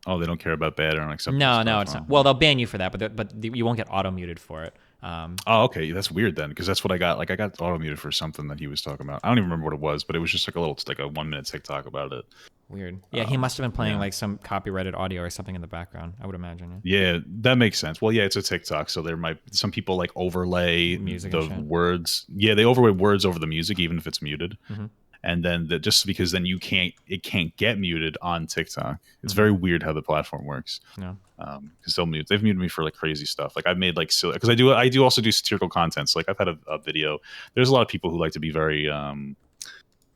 Oh, they don't care about bad or unacceptable No, stuff, no, it's huh? not. Well, they'll ban you for that, but you won't get auto muted for it. Oh, okay, that's weird then, because that's what I got. Like I got auto muted for something that he was talking about. I don't even remember what it was, but it was just like a 1 minute TikTok about it. Weird. Yeah, he must have been playing yeah. like some copyrighted audio or something in the background, I would imagine. Yeah, that makes sense. Well, yeah, it's a TikTok, so there might some people like overlay Music the and shit. words. Yeah, they overlay words over the music, even if it's muted. Mm-hmm. And then just because then it can't get muted on TikTok. It's Mm-hmm. very weird how the platform works. No. Because they've muted me for like crazy stuff. Like I've made like silly, because I do also do satirical content. So like I've had a video. There's a lot of people who like to be very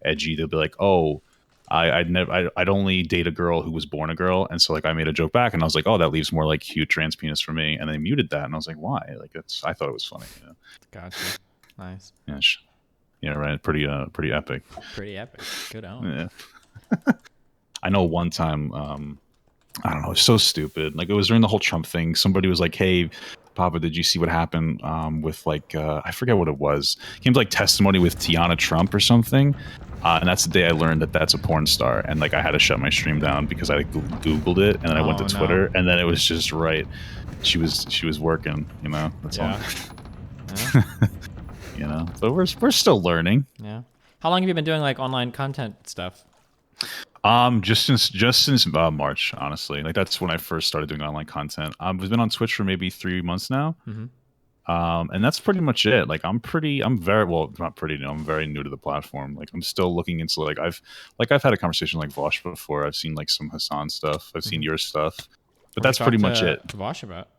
edgy. They'll be like, oh, I'd only date a girl who was born a girl, and so like I made a joke back, and I was like, oh, that leaves more like cute trans penis for me, and they muted that, and I was like, why? Like I thought it was funny. You know? Gotcha. Nice. Yeah, yeah, right. Pretty epic. Pretty epic. Good on. Yeah. I know one time, I don't know, it's so stupid. Like it was during the whole Trump thing. Somebody was like, hey, Papa, did you see what happened with like, I forget what it was. Came to like testimony with Tiana Trump or something. And that's the day I learned that that's a porn star. And like I had to shut my stream down because I like, Googled it, and then I went to Twitter, and then it was just right. She was working, you know, that's all. Yeah. You know, but we're still learning. Yeah. How long have you been doing like online content stuff? Just since March, honestly. Like that's when I first started doing online content. I've been on Twitch for maybe 3 months now. Mm-hmm. And that's pretty much it. Like I'm very well, not pretty new. I'm very new to the platform. Like I'm still looking into like I've had a conversation like Vaush before. I've seen like some Hassan stuff. I've seen your stuff, but that's pretty much it. Vaush about?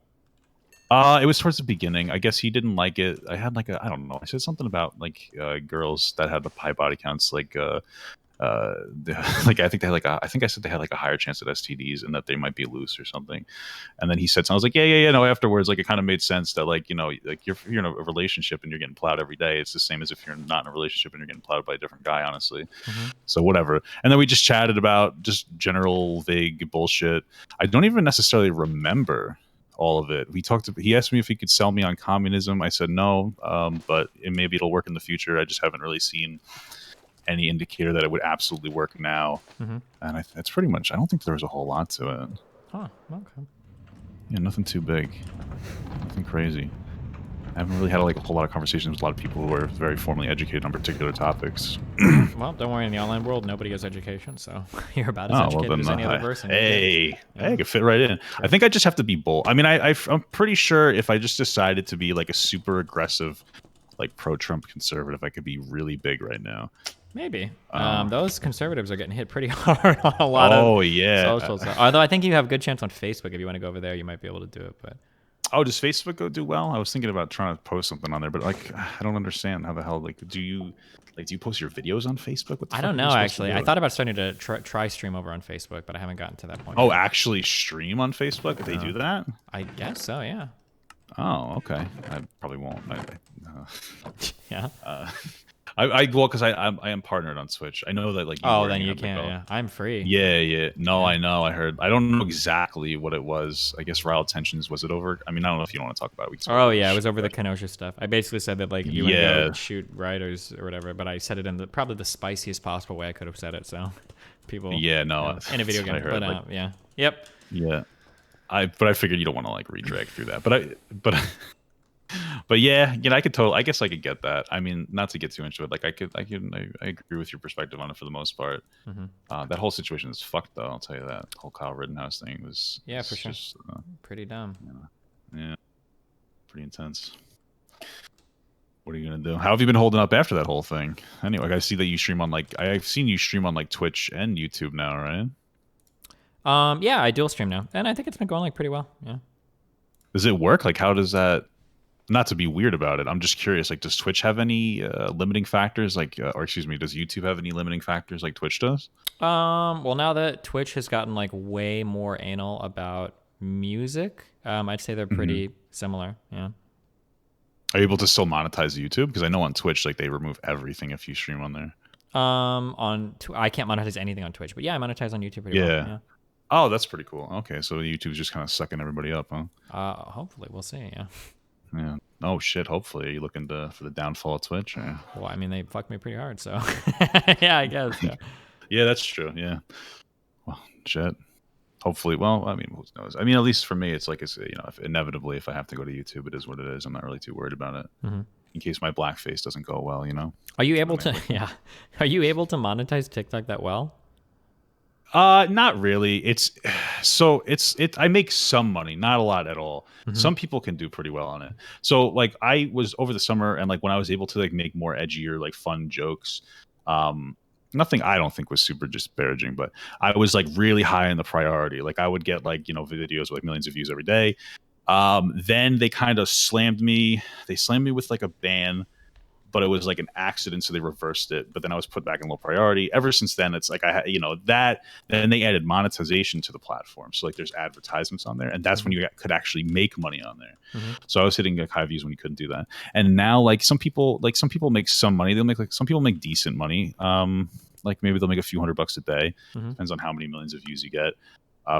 It was towards the beginning. I guess he didn't like it. I had like I don't know. I said something about like girls that had the high body counts, like like I think I said they had like a higher chance at STDs and that they might be loose or something. And then he said something. I was like, yeah. No, afterwards, like it kind of made sense that like, you know, like you're in a relationship and you're getting plowed every day. It's the same as if you're not in a relationship and you're getting plowed by a different guy, honestly. Mm-hmm. So whatever. And then we just chatted about just general vague bullshit. I don't even necessarily remember all of it. He asked me if he could sell me on communism. I said no, but maybe it'll work in the future. I just haven't really seen any indicator that it would absolutely work now. Mm-hmm. And that's pretty much, I don't think there was a whole lot to it. Huh, okay. Yeah, nothing too big. Nothing crazy. I haven't really had like a whole lot of conversations with a lot of people who are very formally educated on particular topics. Well, don't worry, in the online world, nobody has education, so you're about as educated as any other person. Hey, I could fit right in. Sure. I think I just have to be bold. I mean, I'm pretty sure if I just decided to be like a super aggressive, like pro-Trump conservative, I could be really big right now. Maybe. Those conservatives are getting hit pretty hard on a lot of yeah. social stuff. Although I think you have a good chance on Facebook. If you want to go over there, you might be able to do it. But Oh, does Facebook go do well? I was thinking about trying to post something on there, but like I don't understand how the hell do you post your videos on Facebook? What the I fuck don't are we know, supposed to actually. I do? thought about starting to try stream over on Facebook, but I haven't gotten to that point Oh, yet. actually stream on Facebook? They do that? I guess so, yeah. Oh, okay. I probably won't. Yeah. Well, because I am partnered on Twitch. I know that like you Oh, were. then And you have, like, can't, yeah. I'm free. Yeah. No, Yeah. I know. I heard. I don't know exactly what it was. I guess Rile Tensions, was it over? I mean, I don't know if you don't want to talk about it. We can talk Oh, about yeah, it was shit, over the but- Kenosha stuff. I basically said that, like, if you want to Yeah. go shoot writers or whatever, but I said it in probably the spiciest possible way I could have said it, so people... Yeah, no. You know, in a video game. I heard, But, yeah. Yep. Yeah. But I figured you don't want to like redrag through that. But yeah, you know, I guess I could get that. I mean, not to get too into it. Like I agree with your perspective on it for the most part. That whole situation is fucked though. I'll tell you that. The whole Kyle Rittenhouse thing was For sure. just, Pretty dumb. yeah, pretty intense. What are you gonna do? How have you been holding up after that whole thing? Anyway, I see that you stream on I've seen you stream on like Twitch and YouTube now, right? Yeah, I dual stream now, and I think it's been going like pretty well. Yeah. Does it work? Like, how does that? Not to be weird about it, I'm just curious. Like, does Twitch have any limiting factors? Like, or excuse me, does YouTube have any limiting factors like Twitch does? Well, now that Twitch has gotten like way more anal about music, I'd say they're pretty similar. Yeah. Are you able to still monetize YouTube? Because I know on Twitch, like, they remove everything if you stream on there. I can't monetize anything on Twitch, but yeah, I monetize on YouTube pretty well. Yeah. Oh, that's pretty cool. Okay, so YouTube's just kind of sucking everybody up, huh? Hopefully, we'll see. Yeah. Yeah. Oh shit. Hopefully, are you looking for the downfall of Twitch? Or? Well, I mean, they fucked me pretty hard, so yeah, I guess. Yeah. Yeah, that's true. Yeah. Well, shit. Hopefully, well, I mean, who knows? I mean, at least for me, it's like, you know, inevitably, if I have to go to YouTube, it is what it is. I'm not really too worried about it. In case my blackface doesn't go well, you know. Are you able to? Yeah. Are you able to monetize TikTok that well? Not really. I make some money, not a lot at all. Some people can do pretty well on it. So like I was over the summer, and like when I was able to like make more edgier, like fun jokes, nothing I don't think was super disparaging, but I was like really high in the priority. Like I would get like, you know, videos with like millions of views every day. Then they kind of slammed me. They slammed me with like a ban, but it was like an accident, so they reversed it. But then I was put back in low priority. Ever since then, it's like that. Then they added monetization to the platform, so like there's advertisements on there, and that's when you could actually make money on there. So I was hitting like high views when you couldn't do that. And now like some people make some money. They'll make like some people make decent money. Like maybe they'll make a few $100 a day. Depends on how many millions of views you get.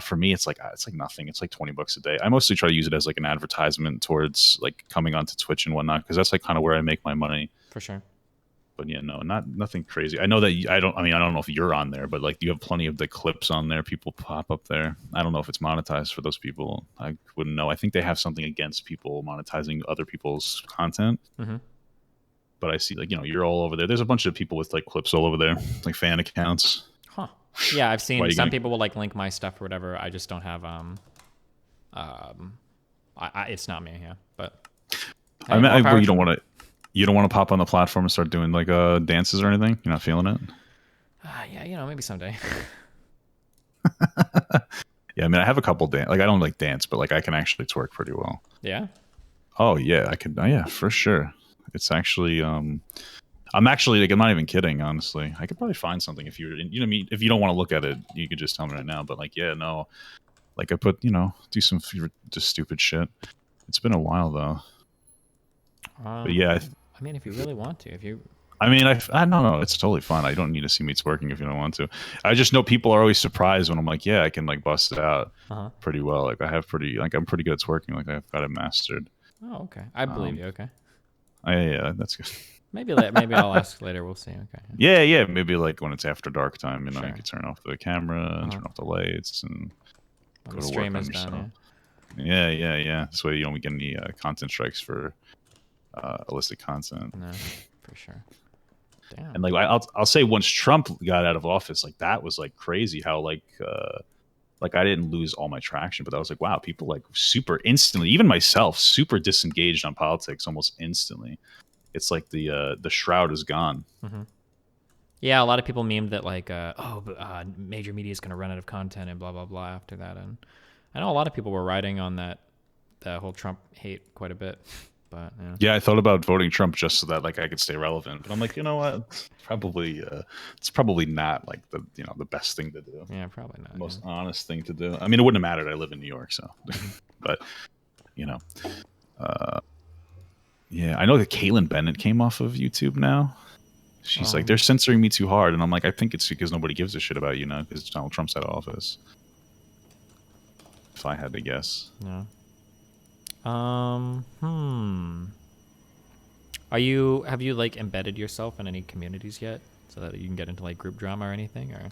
For me, it's like nothing. It's like $20 a day. I mostly try to use it as like an advertisement towards like coming onto Twitch and whatnot, because that's like kind of where I make my money. For sure. But yeah, no, nothing crazy. I know that I don't know if you're on there, but like you have plenty of the clips on there. People pop up there. I don't know if it's monetized for those people. I wouldn't know. I think they have something against people monetizing other people's content. But I see like, you know, you're all over there. There's a bunch of people with like clips all over there, like fan accounts. Huh. Yeah, I've seen some people will like link my stuff or whatever. I just don't have it's not me, yeah. But hey, you don't want to pop on the platform and start doing like dances or anything? You're not feeling it? Yeah, you know, maybe someday. Yeah, I mean, I have a couple like I don't like dance, but like I can actually twerk pretty well. Yeah. Oh yeah, I can. Oh, yeah, for sure. It's actually I'm actually like, I'm not even kidding, honestly. I could probably find something if you're, you know, if you don't want to look at it, you could just tell me right now. But like, yeah, no, like I put, you know, do some just stupid shit. It's been a while though. But yeah, I mean, if you really want to, I mean, I don't know. It's totally fine. I don't need to see me twerking if you don't want to. I just know people are always surprised when I'm like, yeah, I can like bust it out pretty well. Like I'm pretty good at twerking. Like I've got it mastered. Oh, okay. I believe you. Okay. Yeah, that's good. Maybe I'll ask later. We'll see. Okay. Yeah. Maybe like when it's after dark time, you know, Sure. you can turn off the camera and turn off the lights and When go the to stream work is on done. yourself. Yeah. This way you don't get any content strikes for illicit content. No, for sure. Damn. And like I'll say, once Trump got out of office, like that was like crazy how like I didn't lose all my traction, but I was like, wow, people like super instantly, even myself, super disengaged on politics almost instantly. It's like the shroud is gone. Yeah, a lot of people memed that like, major media is going to run out of content and blah blah blah after that, and I know a lot of people were riding on that the whole Trump hate quite a bit. But yeah, I thought about voting Trump just so that like I could stay relevant. But I'm like, you know what? It's probably not like the the best thing to do. Yeah, probably not. The most honest thing to do. I mean, it wouldn't have mattered. I live in New York, so. But you know, yeah, I know that Caitlyn Bennett came off of YouTube now. She's like, they're censoring me too hard, and I'm like, I think it's because nobody gives a shit about you now because Donald Trump's out of office. If I had to guess. Yeah. Have you like embedded yourself in any communities yet so that you can get into like group drama or anything, or?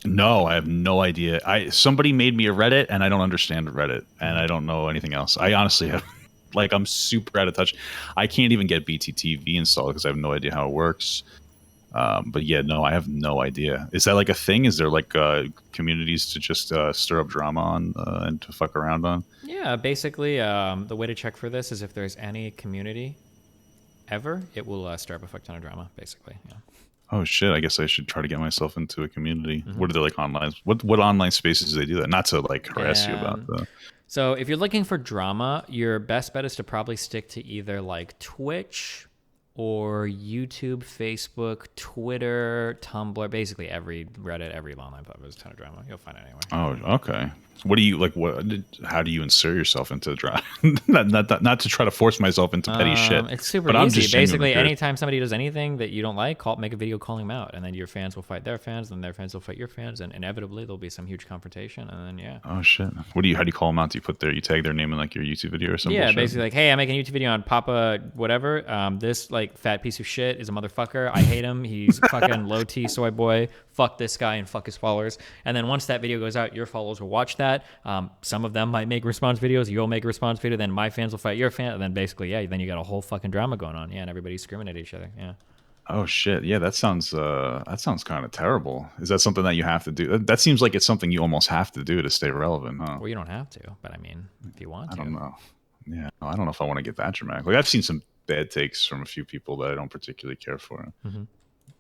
No, I have no idea. Somebody made me a Reddit and I don't understand Reddit and I don't know anything else. I honestly have like I'm super out of touch. I can't even get BTTV installed because I have no idea how it works. But yeah, no, I have no idea. Is that like a thing? Is there like communities to just stir up drama on and to fuck around on? Yeah, basically, the way to check for this is if there's any community ever, it will stir up a fuck ton of drama, basically. Yeah. Oh shit! I guess I should try to get myself into a community. What are they like online? What online spaces do they do that? Not to like harass you about that. So if you're looking for drama, your best bet is to probably stick to either like Twitch or YouTube, Facebook, Twitter, Tumblr, basically every Reddit, every online platform. There's a ton of drama. You'll find it anywhere. Oh, okay. What do you like? How do you insert yourself into the drama? not to try to force myself into petty shit. It's super easy. Basically, anytime somebody does anything that you don't like, make a video calling them out, and then your fans will fight their fans, and their fans will fight your fans, and inevitably there'll be some huge confrontation, and then yeah. Oh shit! How do you call them out? Do you tag their name in like your YouTube video or something? Yeah, basically like, hey, I'm making a YouTube video on Papa whatever. This like fat piece of shit is a motherfucker. I hate him. He's fucking low T soy boy. Fuck this guy and fuck his followers. And then once that video goes out, your followers will watch that. Some of them might make response videos. You'll make a response video. Then my fans will fight your fan. And then basically, yeah, then you got a whole fucking drama going on. Yeah, and everybody's screaming at each other. Yeah. Oh shit! Yeah, that sounds kind of terrible. Is that something that you have to do? That seems like it's something you almost have to do to stay relevant, huh? Well, you don't have to, but I mean, if you want to. I don't know. Yeah, I don't know if I want to get that dramatic. Like I've seen some bad takes from a few people that I don't particularly care for.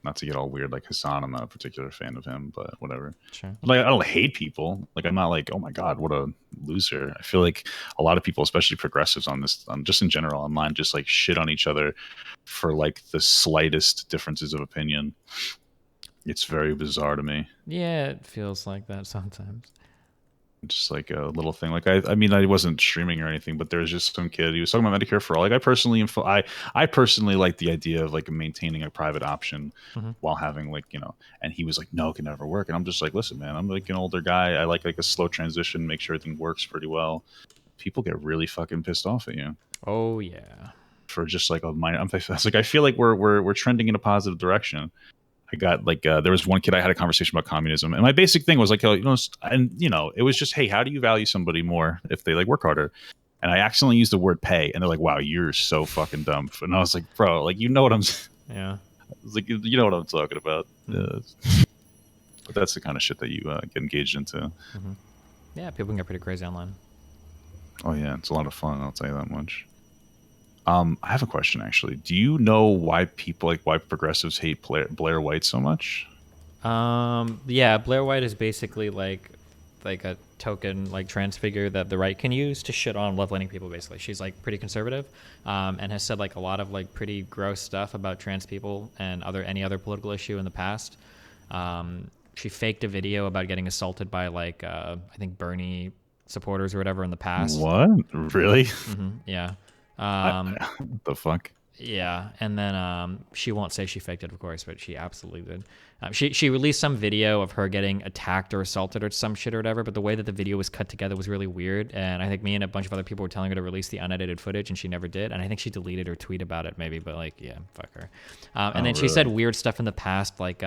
Not to get all weird like Hassan, I'm not a particular fan of him, but whatever. Sure. Like I don't hate people. Like I'm not like, oh my god, what a loser. I feel like a lot of people, especially progressives just in general online, just like shit on each other for like the slightest differences of opinion. It's very bizarre to me. Yeah, it feels like that sometimes. Just like a little thing. Like I mean, I wasn't streaming or anything, but there was just some kid. He was talking about Medicare for all. Like I personally like the idea of like maintaining a private option while having like And he was like, no, it can never work. And I'm just like, listen, man, I'm like an older guy. I like a slow transition, make sure everything works pretty well. People get really fucking pissed off at you. Oh yeah. For just like a minor. I feel like we're trending in a positive direction. I got like there was one kid I had a conversation about communism, and my basic thing was like, it was just, hey, how do you value somebody more if they like work harder? And I accidentally used the word pay, and they're like, wow, you're so fucking dumb. And I was like, bro, like what I'm yeah. I was like, you know what I'm talking about. But that's the kind of shit that you get engaged into. Yeah, people can get pretty crazy online. Oh yeah, it's a lot of fun. I'll tell you that much. I have a question actually. Do you know why progressives hate Blaire White so much? Yeah, Blaire White is basically like a token like trans figure that the right can use to shit on left-leaning people. Basically, she's like pretty conservative, and has said like a lot of like pretty gross stuff about trans people and any other political issue in the past. She faked a video about getting assaulted by like I think Bernie supporters or whatever in the past. What? Really? Yeah. What the fuck? Yeah, and then she won't say she faked it, of course, but she absolutely did. She released some video of her getting attacked or assaulted or some shit or whatever, but the way that the video was cut together was really weird, and I think me and a bunch of other people were telling her to release the unedited footage, and she never did, and I think she deleted her tweet about it maybe, but like, yeah, fuck her. And then she said weird stuff in the past, like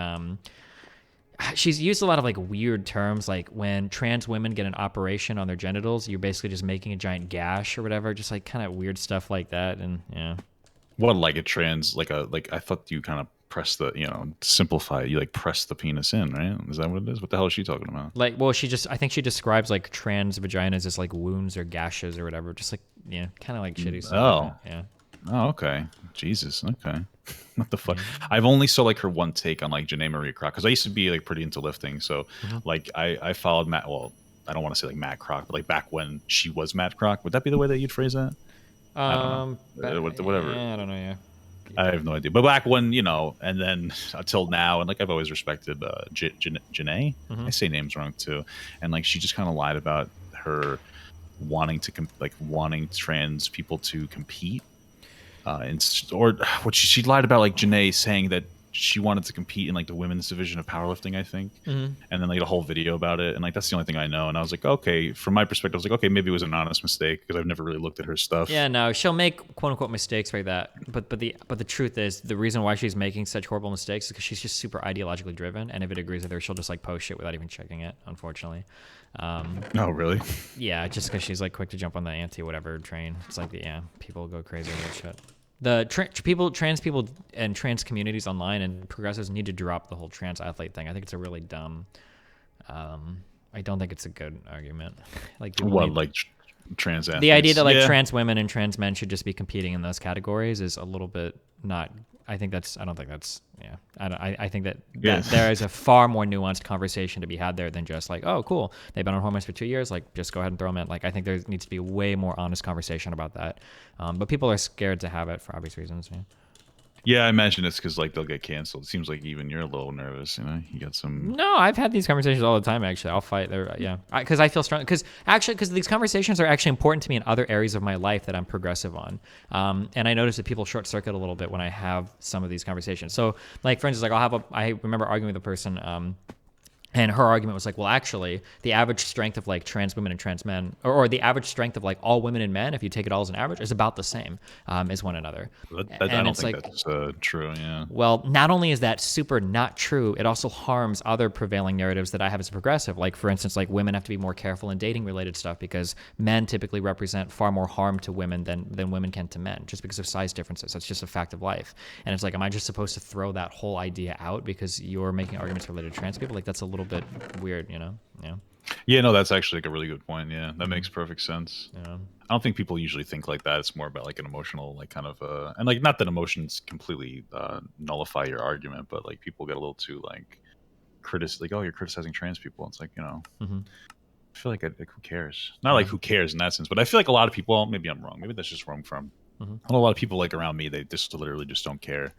she's used a lot of like weird terms, like when trans women get an operation on their genitals, you're basically just making a giant gash or whatever, just like kind of weird stuff like that. And yeah. What, like a trans, like I thought you kind of press the, simplify it, you like press the penis in, right? Is that what it is? What the hell is she talking about? Like, well, I think she describes like trans vaginas as like wounds or gashes or whatever, just like, yeah, kind of like shitty stuff. Oh, like yeah. Oh, okay. Jesus. Okay. What the fuck? I've only saw like her one take on like Janae Marie Kroc because I used to be like pretty into lifting. So like I followed Matt. Well, I don't want to say like Matt Kroc, but like back when she was Matt Kroc. Would that be the way that you'd phrase that? I don't know. Whatever. Yeah, I don't know. Yeah. I have no idea. But back when, and then until now, and like I've always respected Janae. I say names wrong too, and like she just kind of lied about her wanting to wanting trans people to compete, or what she lied about, like Janae saying that she wanted to compete in like the women's division of powerlifting, I think, and then like a whole video about it, and like that's the only thing I know. And I was like, okay, from my perspective, I was like, okay, maybe it was an honest mistake because I've never really looked at her stuff. Yeah, no, she'll make quote unquote mistakes like that, but the truth is the reason why she's making such horrible mistakes is because she's just super ideologically driven, and if it agrees with her, she'll just like post shit without even checking it. Unfortunately. Oh, really? Yeah, just because she's like quick to jump on the anti-whatever train. It's like, yeah, people go crazy with that shit. The trans people and trans communities online and progressives need to drop the whole trans athlete thing. I think it's a really dumb. I don't think it's a good argument. Like trans athletes? The idea that like trans women and trans men should just be competing in those categories is a little bit not. I think that's. I don't think that's. Yeah. I think that there is a far more nuanced conversation to be had there than just like, oh, cool, they've been on hormones for 2 years. Like, just go ahead and throw them in. Like, I think there needs to be a way more honest conversation about that. But people are scared to have it for obvious reasons. Yeah. Yeah, I imagine it's because like they'll get canceled. It seems like even you're a little nervous. You got some. No, I've had these conversations all the time. Actually, I'll fight there. Yeah, because I feel strong. Because these conversations are actually important to me in other areas of my life that I'm progressive on. And I notice that people short circuit a little bit when I have some of these conversations. So, like for instance, like I remember arguing with a person. And her argument was like, well, actually, the average strength of like trans women and trans men, or the average strength of like all women and men, if you take it all as an average, is about the same as one another. I don't think that's true. Yeah. Well, not only is that super not true, it also harms other prevailing narratives that I have as a progressive. Like, for instance, like women have to be more careful in dating related stuff because men typically represent far more harm to women than women can to men, just because of size differences. That's just a fact of life. And it's like, am I just supposed to throw that whole idea out because you're making arguments related to trans people? Like, that's a little bit weird, Yeah. Yeah, no, that's actually like a really good point. Yeah, that makes perfect sense. Yeah. I don't think people usually think like that. It's more about like an emotional, like kind of, and like not that emotions completely nullify your argument, but like people get a little too like like, oh, you're criticizing trans people. It's like, I feel like who cares? Not like who cares in that sense, but I feel like a lot of people. Well, maybe I'm wrong. Maybe that's just where I'm from. I know a lot of people like around me. They just literally just don't care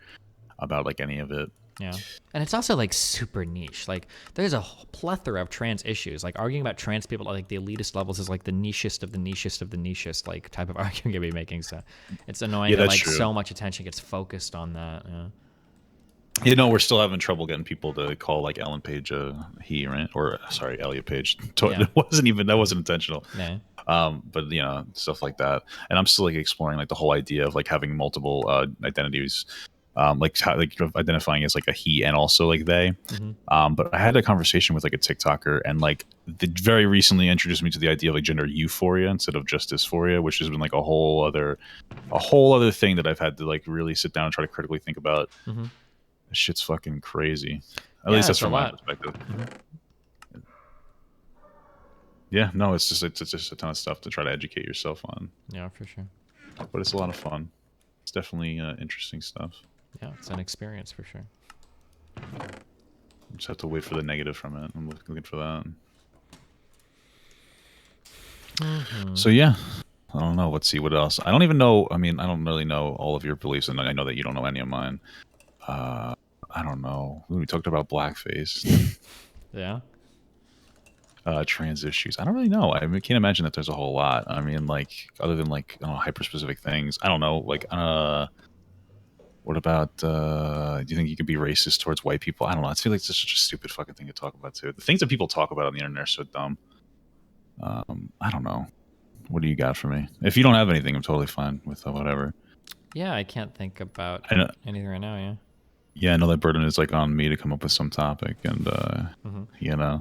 about like any of it. Yeah. And it's also like super niche. Like there's a plethora of trans issues. Like arguing about trans people at like the elitist levels is like the nichest of the nichest of the nichest like type of argument you'll be making. So it's annoying that like true. So much attention gets focused on that. Yeah. We're still having trouble getting people to call like Ellen Page he, right? Or sorry, Elliot Page. That wasn't intentional. Yeah. But stuff like that. And I'm still like exploring like the whole idea of like having multiple identities. Like how, like identifying as like a he and also like they. But I had a conversation with like a TikToker and like they very recently introduced me to the idea of like gender euphoria instead of just dysphoria, which has been like a whole other thing that I've had to like really sit down and try to critically think about. This shit's fucking crazy. At least that's from my perspective. Yeah, no, it's just a ton of stuff to try to educate yourself on. Yeah, for sure. But it's a lot of fun. It's definitely interesting stuff. Yeah, it's an experience for sure. Just have to wait for the negative from it. I'm looking for that. So yeah, I don't know. Let's see what else. I don't even know. I mean, I don't really know all of your beliefs, and I know that you don't know any of mine. I don't know. We talked about blackface. Yeah. Trans issues. I don't really know. I can't imagine that there's a whole lot. I mean, like other than like hyper specific things. I don't know. Like what about do you think you can be racist towards white people? I don't know. I feel like it's just such a stupid fucking thing to talk about too. The things that people talk about on the internet are so dumb. I don't know. What do you got for me? If you don't have anything, I'm totally fine with whatever. Yeah, I can't think about anything right now. Yeah. Yeah, I know that burden is like on me to come up with some topic, and yeah,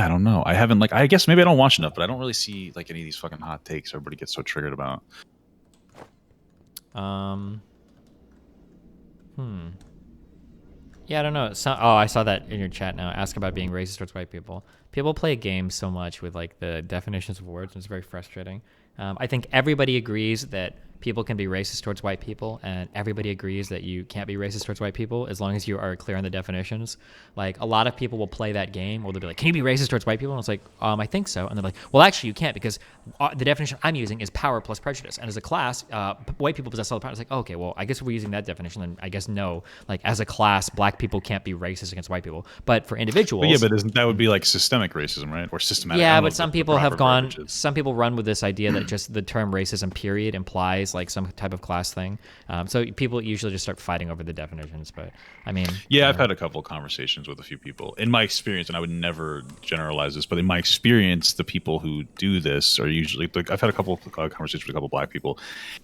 I don't know. I haven't I guess maybe I don't watch enough, but I don't really see like any of these fucking hot takes everybody gets so triggered about. Yeah, I don't know. I saw that in your chat now. Ask about being racist towards white people. People play games so much with like the definitions of words, and it's very frustrating. I think everybody agrees that people can be racist towards white people, and everybody agrees that you can't be racist towards white people as long as you are clear on the definitions. Like, a lot of people will play that game where they'll be like, can you be racist towards white people? And it's like, I think so. And they're like, well, actually you can't, because the definition I'm using is power plus prejudice. And as a class, white people possess all the power. It's like, okay, well, I guess if we're using that definition, then I guess no. Like, as a class, black people can't be racist against white people. But for individuals... But yeah, but isn't that would be like systemic racism, right? Or systematic. Yeah, but some people have gone... Some people run with this idea that just the term racism, period, implies like some type of class thing. So people usually just start fighting over the definitions. But I mean, yeah, I've had a couple of conversations with a few people. In my experience, and I would never generalize this, but in my experience, the people who do this are usually like, I've had a couple of conversations with a couple of black people,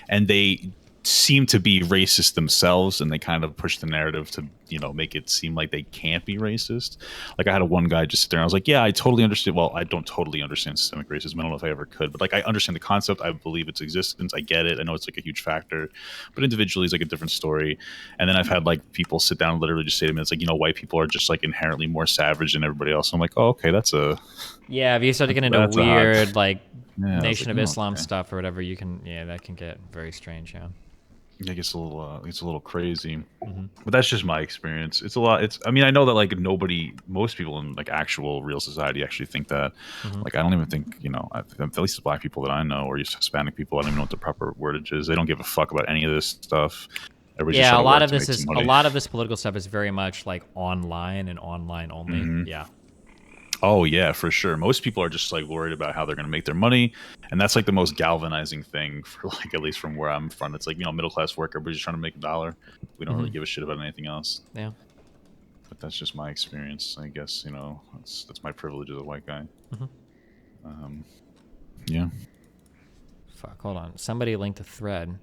and they seem to be racist themselves, and they kind of push the narrative to, you know, make it seem like they can't be racist. Like, I had one guy just sit there and I was like, yeah, I totally understand. Well, I don't totally understand systemic racism. I don't know if I ever could, but like, I understand the concept. I believe its existence. I get it. I know it's like a huge factor, but individually it's like a different story. And then I've had like people sit down and literally just say to me, it's like, you know, white people are just like inherently more savage than everybody else. I'm like, oh, okay, that's a... Yeah, if you start to get into weird like Nation of like, Islam stuff or whatever, you can, that can get very strange, yeah. I guess it's a little crazy, but that's just my experience. It's a lot. I mean, I know that like most people in like actual real society actually think that. Like, I don't even think, you know, at least the black people that I know, or just Hispanic people, I don't even know what the proper wordage is. They don't give a fuck about any of this stuff. Yeah, a lot of this political stuff is very much like online and online only. Yeah. Oh yeah, for sure. Most people are just like worried about how they're going to make their money, and that's like the most galvanizing thing for like, at least from where I'm from. It's like, you know, middle class worker, everybody's just trying to make $1. We don't really give a shit about anything else. Yeah. But that's just my experience, I guess. You know, that's my privilege as a white guy. Yeah. Fuck. Hold on. Somebody linked a thread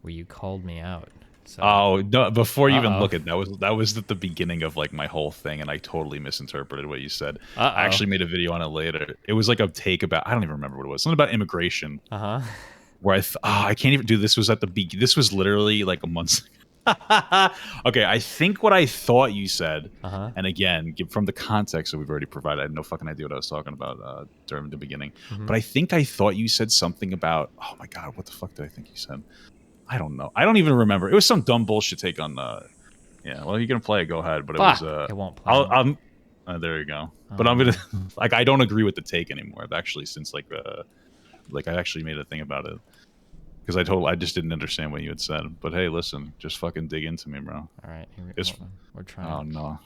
where you called me out. So, oh no! Before you even look at that was at the beginning of like my whole thing, and I totally misinterpreted what you said. I actually made a video on it later. It was like a take about, I don't even remember what it was. Something about immigration. Where I can't even do this. Was at the this was literally like a month. Okay, I think what I thought you said, and again, from the context that we've already provided, I had no fucking idea what I was talking about during the beginning. But I think I thought you said something about, oh my god, what the fuck did I think you said? I don't know. I don't even remember. It was some dumb bullshit take on yeah. Well, you're gonna play it. Go ahead. But it was. It won't play. There you go. But I'm gonna like, I don't agree with the take anymore. I've actually since like I actually made a thing about it because I just didn't understand what you had said. But hey, listen, just fucking dig into me, bro. All right, we're trying. Oh no.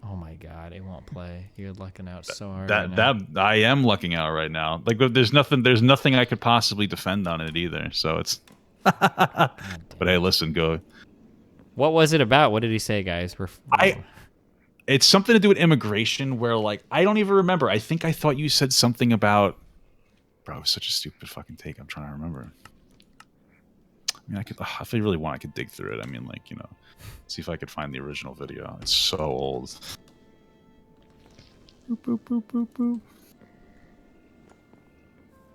Oh my god, it won't play. You're lucking out so hard. That I am lucking out right now. Like, but there's nothing I could possibly defend on it either. So it's. But hey, listen, go. What was it about? What did he say, guys? It's something to do with immigration where, like, I don't even remember. I think I thought you said something about... Bro, it was such a stupid fucking take. I'm trying to remember. I mean, if I really want, I could dig through it. I mean, like, you know, see if I could find the original video. It's so old. Boop, boop, boop, boop, boop.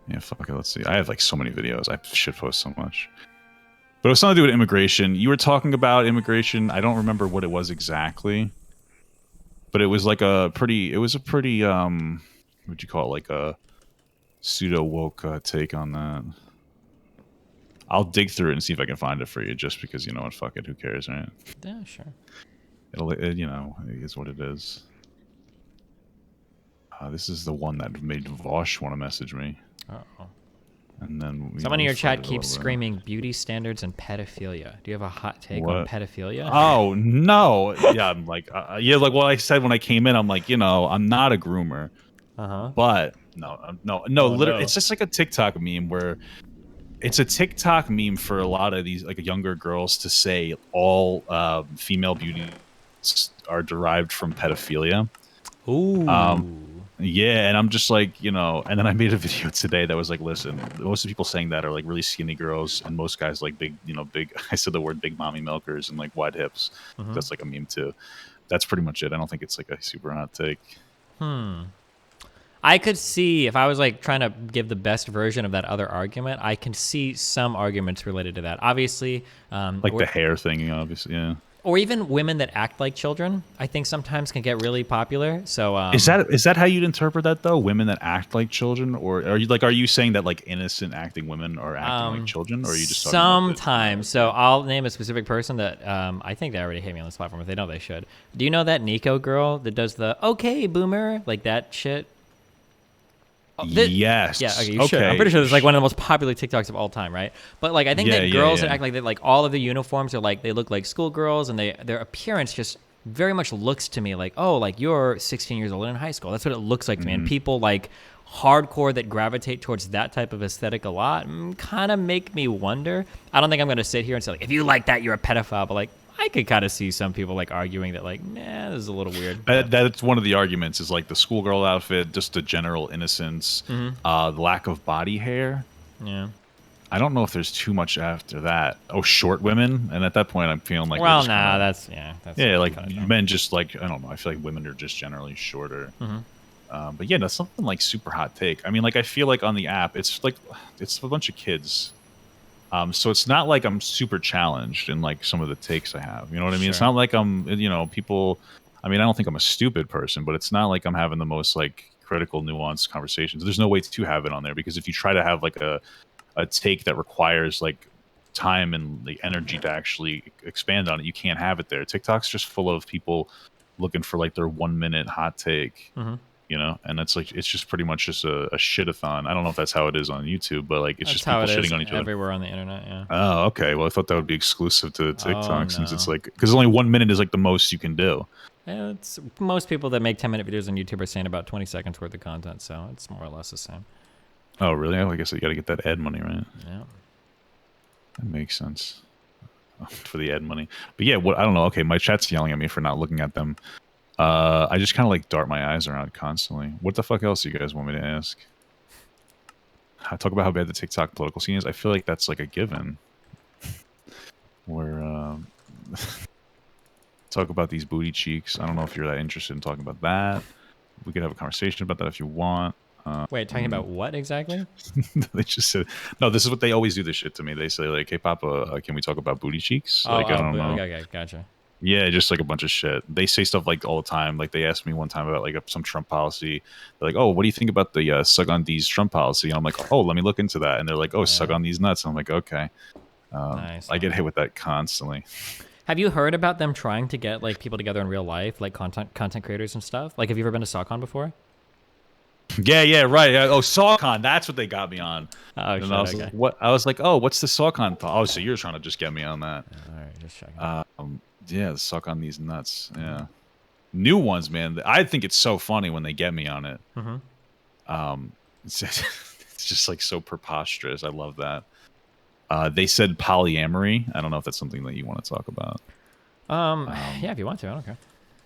Yeah, fuck it. Let's see. I have like so many videos. I should post so much. But it was something to do with immigration. You were talking about immigration. I don't remember what it was exactly. But it was like a pretty, what'd you call it? Like a pseudo woke take on that. I'll dig through it and see if I can find it for you, just because, you know what, fuck it, who cares, right? Yeah, sure. You know, it is what it is. This is the one that made Vaush want to message me. Uh-oh. And then someone in your chat keeps screaming beauty standards and pedophilia. Do you have a hot take on pedophilia? Oh no! Yeah, I'm like, yeah, like what I said when I came in. I'm like, you know, I'm not a groomer, but no, literally, it's just like a TikTok meme where it's a TikTok meme for a lot of these like younger girls to say all female beauty are derived from pedophilia. Ooh. Yeah, and I'm just like, you know, and then I made a video today that was like, listen, most of the people saying that are like really skinny girls, and most guys like big, you know, big, I said the word big mommy milkers and like wide hips. That's like a meme too. That's pretty much it. I don't think it's like a super hot take. I could see, if I was like trying to give the best version of that other argument, I can see some arguments related to that. Obviously, like the hair thing, obviously, yeah. or even women that act like children, I think sometimes can get really popular. So is that how you'd interpret that though? Women that act like children, or are you saying that like innocent acting women are acting like children, or are you just talking sometimes? So I'll name a specific person that I think they already hate me on this platform, if they know they should. Do you know that Nico girl that does the "okay, boomer" like that shit? Yes. Yeah. Okay. You should. I'm pretty sure it's like one of the most popular TikToks of all time, right? But like, I think that girls that act like that, like all of the uniforms are like they look like schoolgirls, and their appearance just very much looks to me like, oh, like you're 16 years old in high school. That's what it looks like to me. And people like hardcore that gravitate towards that type of aesthetic a lot kind of make me wonder. I don't think I'm going to sit here and say like, if you like that, you're a pedophile. But like, I could kind of see some people like arguing that like, nah, this is a little weird. That's one of the arguments is like the schoolgirl outfit, just the general innocence, the lack of body hair. Yeah. I don't know if there's too much after that. Oh, short women, and at that point, I'm feeling like well, nah, that's like men just like I don't know. I feel like women are just generally shorter. But yeah, that's something like super hot take. I mean, like I feel like on the app, it's a bunch of kids. So it's not like I'm super challenged in like some of the takes I have. You know what I mean? Sure. It's not like I'm, people. I mean, I don't think I'm a stupid person, but it's not like I'm having the most like critical, nuanced conversations. There's no way to have it on there because if you try to have like a take that requires like time and the energy to actually expand on it, you can't have it there. TikTok's just full of people looking for like their 1 minute hot take. And it's like it's just pretty much just a shit-a-thon. I don't know if that's how it is on YouTube, but like it's just people shitting on each other everywhere on the internet. Yeah. Oh, okay. Well, I thought that would be exclusive to TikTok since it's like because only 1 minute is like the most you can do. Yeah, it's most people that make 10-minute videos on YouTube are saying about 20 seconds worth of content, so it's more or less the same. Oh, really? I guess you got to get that ad money, right? Yeah. That makes sense for the ad money. But yeah, I don't know. Okay, my chat's yelling at me for not looking at them. I just kind of like dart my eyes around constantly. What the fuck else do you guys want me to ask? I talk about how bad the TikTok political scene is. I feel like that's like a given. Where talk about these booty cheeks. I don't know if you're that interested in talking about that. We could have a conversation about that if you want. Wait, talking about what exactly? They just said, no, this is what they always do this shit to me. They say like, hey, Papa, can we talk about booty cheeks? I don't know. Okay, gotcha. Yeah, just like a bunch of shit. They say stuff like all the time. Like they asked me one time about like some Trump policy. They're like, "Oh, what do you think about the suck on these Trump policy?" And I'm like, "Oh, let me look into that." And they're like, "Oh, suck on these nuts." And I'm like, "Okay." Nice. I get hit with that constantly. Have you heard about them trying to get like people together in real life, like content creators and stuff? Like, have you ever been to SawCon before? Yeah, right. Oh, SawCon. That's what they got me on. Oh, shit, okay. I was like, oh, what's the SawCon? Oh, so you're trying to just get me on that? All right, just checking. Yeah, suck on these nuts. Yeah, new ones, man. I think it's so funny when they get me on it. It's just like so preposterous. I love that. They said polyamory. I don't know if that's something that you want to talk about. Yeah, if you want to, I don't care.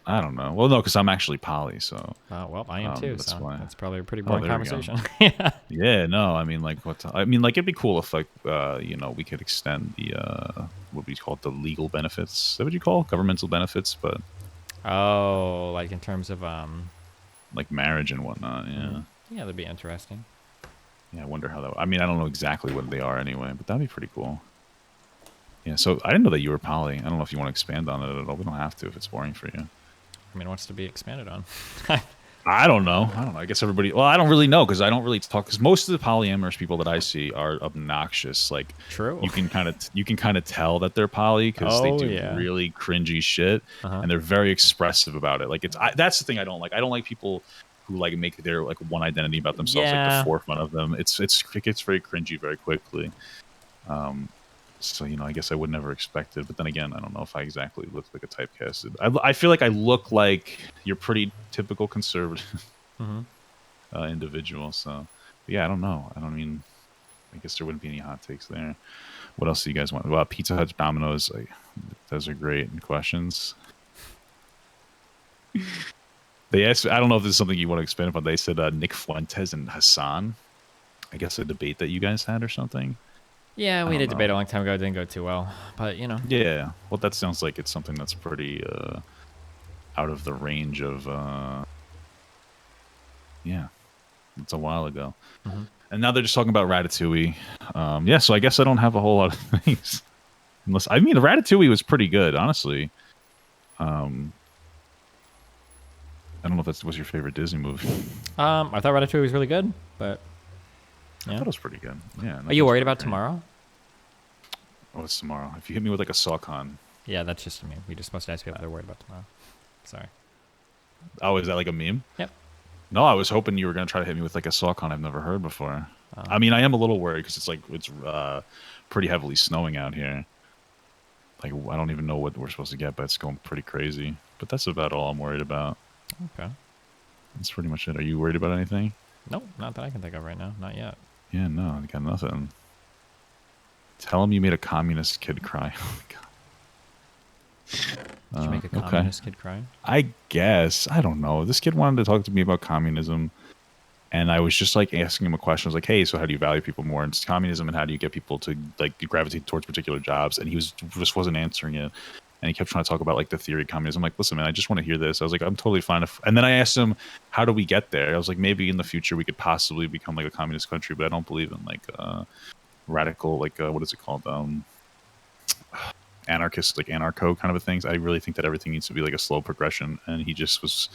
I don't know. Well, no, because I'm actually poly, so. Well, I am too. That's so that's probably a pretty boring conversation. Yeah. Yeah. No, I mean, like, it'd be cool if, like, we could extend the what we call it, the legal benefits. Is that what you call governmental benefits? But. Oh, like in terms of like marriage and whatnot. Yeah. Yeah, that'd be interesting. Yeah, I wonder how that. I mean, I don't know exactly what they are anyway, but that'd be pretty cool. Yeah. So I didn't know that you were poly. I don't know if you want to expand on it at all. We don't have to if it's boring for you. I mean, what's to be expanded on? I don't know. I guess everybody. Well, I don't really know because I don't really talk. Because most of the polyamorous people that I see are obnoxious. Like, true. You can kind of tell that they're poly because they do really cringy shit, and they're very expressive about it. Like that's the thing I don't like. I don't like people who like make their like one identity about themselves like the forefront of them. It gets very cringy very quickly. So, I guess I would never expect it. But then again, I don't know if I exactly look like a typecasted. I feel like I look like your pretty typical conservative individual. So, yeah, I don't know. I guess there wouldn't be any hot takes there. What else do you guys want? Well, Pizza Hut, Domino's, those are great questions. They asked, I don't know if this is something you want to expand upon. They said Nick Fuentes and Hassan. I guess a debate that you guys had or something. Yeah, we did debate a long time ago. It didn't go too well, but Yeah, well, that sounds like it's something that's pretty out of the range of. Yeah, it's a while ago, and now they're just talking about Ratatouille. Yeah, so I guess I don't have a whole lot of things. The Ratatouille was pretty good, honestly. Um, I don't know if that was your favorite Disney movie. I thought Ratatouille was really good, but I yeah. thought it was pretty good. Yeah. Are you worried about tomorrow? Oh, it's tomorrow. If you hit me with like a sock on. Yeah, that's just me. We're just supposed to ask people if they're worried about tomorrow. Sorry. Oh, is that like a meme? Yep. No, I was hoping you were gonna try to hit me with like a sock on I've never heard before. Oh. I mean, I am a little worried because it's pretty heavily snowing out here. Like I don't even know what we're supposed to get, but it's going pretty crazy. But that's about all I'm worried about. Okay. That's pretty much it. Are you worried about anything? Nope, not that I can think of right now. Not yet. Yeah, no, I got nothing. Tell him you made a communist kid cry. Oh my god. Did you make a communist kid cry? I guess. I don't know. This kid wanted to talk to me about communism. And I was just like asking him a question. I was like, hey, so how do you value people more? And it's communism, and how do you get people to like gravitate towards particular jobs? And he just wasn't answering it. And he kept trying to talk about like the theory of communism. I'm like, listen, man, I just want to hear this. I was like, I'm totally fine. And then I asked him, how do we get there? I was like, maybe in the future we could possibly become like a communist country, but I don't believe in like radical, like what is it called? Anarchist, like anarcho kind of a things. I really think that everything needs to be like a slow progression. And he just was,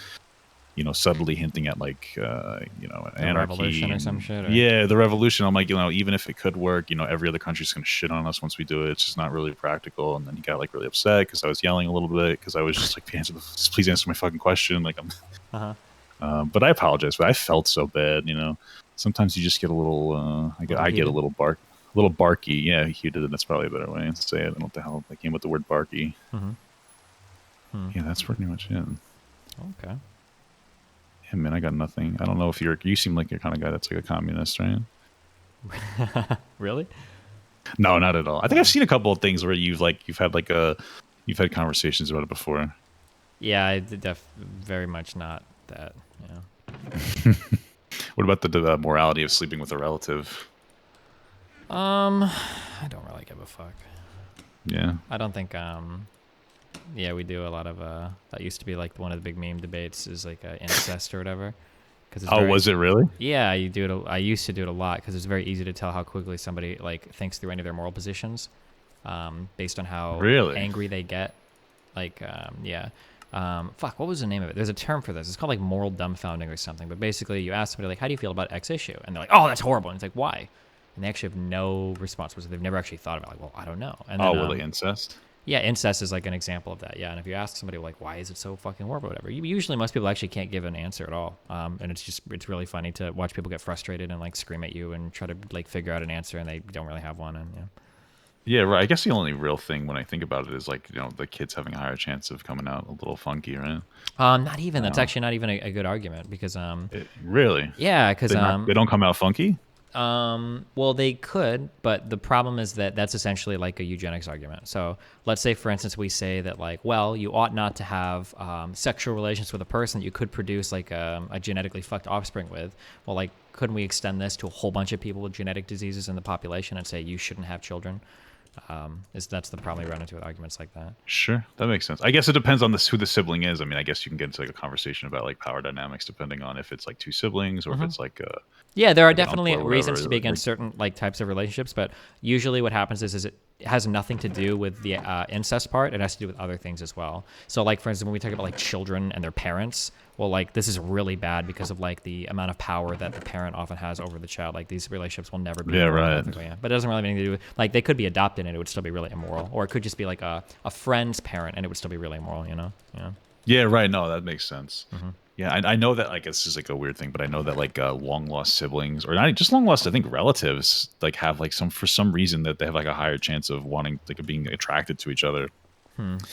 subtly hinting at like, anarchy. Revolution or some shit? Or? Yeah, the revolution. I'm like, even if it could work, every other country's going to shit on us once we do it. It's just not really practical. And then he got like really upset because I was yelling a little bit because I was just like, please answer my fucking question. Like but I apologize, but I felt so bad, Sometimes you just get a little, I get a little barky. Yeah, heated. That's probably a better way to say it. I don't know what the hell I came with the word barky. Yeah, that's pretty much it. Okay. Yeah, man, I got nothing. I don't know if you seem like you're kind of guy that's like a communist, right? Really? No, not at all. I think I've seen a couple of things where you've had conversations about it before. Yeah, I very much not that. Yeah. What about the morality of sleeping with a relative? I don't really give a fuck. Yeah. I don't think yeah, we do a lot of that used to be like one of the big meme debates is like incest or whatever. Was it really? Yeah, you do it. I used to do it a lot because it's very easy to tell how quickly somebody like thinks through any of their moral positions, based on how angry they get. Like, yeah. Fuck, what was the name of it? There's a term for this. It's called like moral dumbfounding or something. But basically, you ask somebody like, "How do you feel about X issue?" And they're like, "Oh, that's horrible." And it's like, "Why?" And they actually have no response because they've never actually thought about it. Like, well, I don't know. And then, really incest? Yeah, incest is like an example of that. Yeah, and if you ask somebody like, why is it so fucking horrible, or whatever, usually most people actually can't give an answer at all. And it's really funny to watch people get frustrated and like scream at you and try to like figure out an answer, and they don't really have one. And yeah. Yeah, right. I guess the only real thing when I think about it is like the kids having a higher chance of coming out a little funky, right? Not even. That's actually not even a good argument because really? Yeah, because they don't come out funky. Well, they could, but the problem is that that's essentially like a eugenics argument. So let's say, for instance, we say that like, well, you ought not to have sexual relations with a person that you could produce like a genetically fucked offspring with. Well, like, couldn't we extend this to a whole bunch of people with genetic diseases in the population and say you shouldn't have children? That's the problem we run into with arguments like that. Sure, that makes sense. I guess it depends on who the sibling is. I mean, I guess you can get into like a conversation about like power dynamics depending on if it's like two siblings or if it's like yeah, there are definitely reasons to be against certain like types of relationships, but usually what happens is it has nothing to do with the incest part. It has to do with other things as well. So like, for instance, when we talk about like children and their parents, well, like this is really bad because of like the amount of power that the parent often has over the child. Like these relationships will never be right. Yeah. But it doesn't really have anything to do with, like, they could be adopted and it would still be really immoral, or it could just be like a friend's parent and it would still be really immoral, Yeah, right. No, that makes sense. Yeah, I know that like it's just like a weird thing, but I know that like long lost siblings or not just long lost, I think relatives like have like for some reason that they have like a higher chance of wanting like being attracted to each other.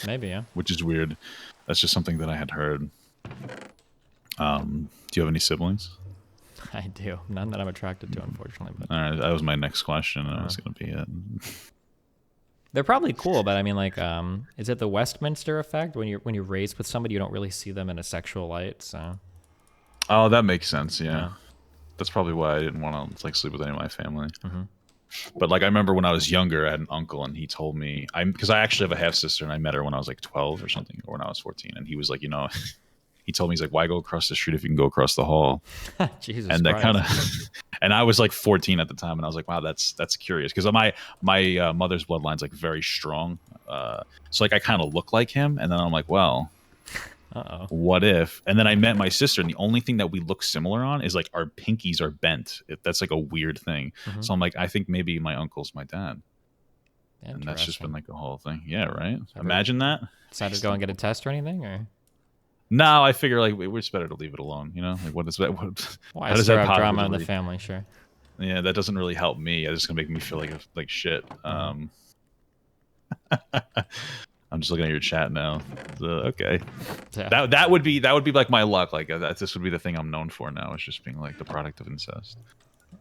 Maybe, yeah. Which is weird. That's just something that I had heard. Do you have any siblings? I do. None that I'm attracted to, unfortunately. But all right, that was my next question. That was going to be it. They're probably cool, but I mean, like, is it the Westminster effect? When you're raised with somebody, you don't really see them in a sexual light. So. Oh, that makes sense. Yeah. That's probably why I didn't want to like sleep with any of my family. But like, I remember when I was younger, I had an uncle, and he told me because I actually have a half sister, and I met her when I was like 12 or something, or when I was 14, and he was like, he told me, he's like, why go across the street if you can go across the hall? Jesus and that Christ. kind of And I was like 14 at the time, and I was like, wow, that's curious because my mother's bloodline's like very strong. So like I kind of look like him, and then I'm like, well, what if? And then I met my sister, and the only thing that we look similar on is like our pinkies are bent. That's like a weird thing. So I'm like, I think maybe my uncle's my dad. And that's just been like a whole thing. Yeah, right. Imagine that. Decided to go and get a test or anything, or no, I figure like we're just better to leave it alone. You know, like what is that? why how does stir that up drama in the positively- family? Sure. Yeah, that doesn't really help me. It's just gonna make me feel like shit. I'm just looking at your chat now. Okay, Yeah. that would be like my luck. Like this would be the thing I'm known for now. Is just being like the product of incest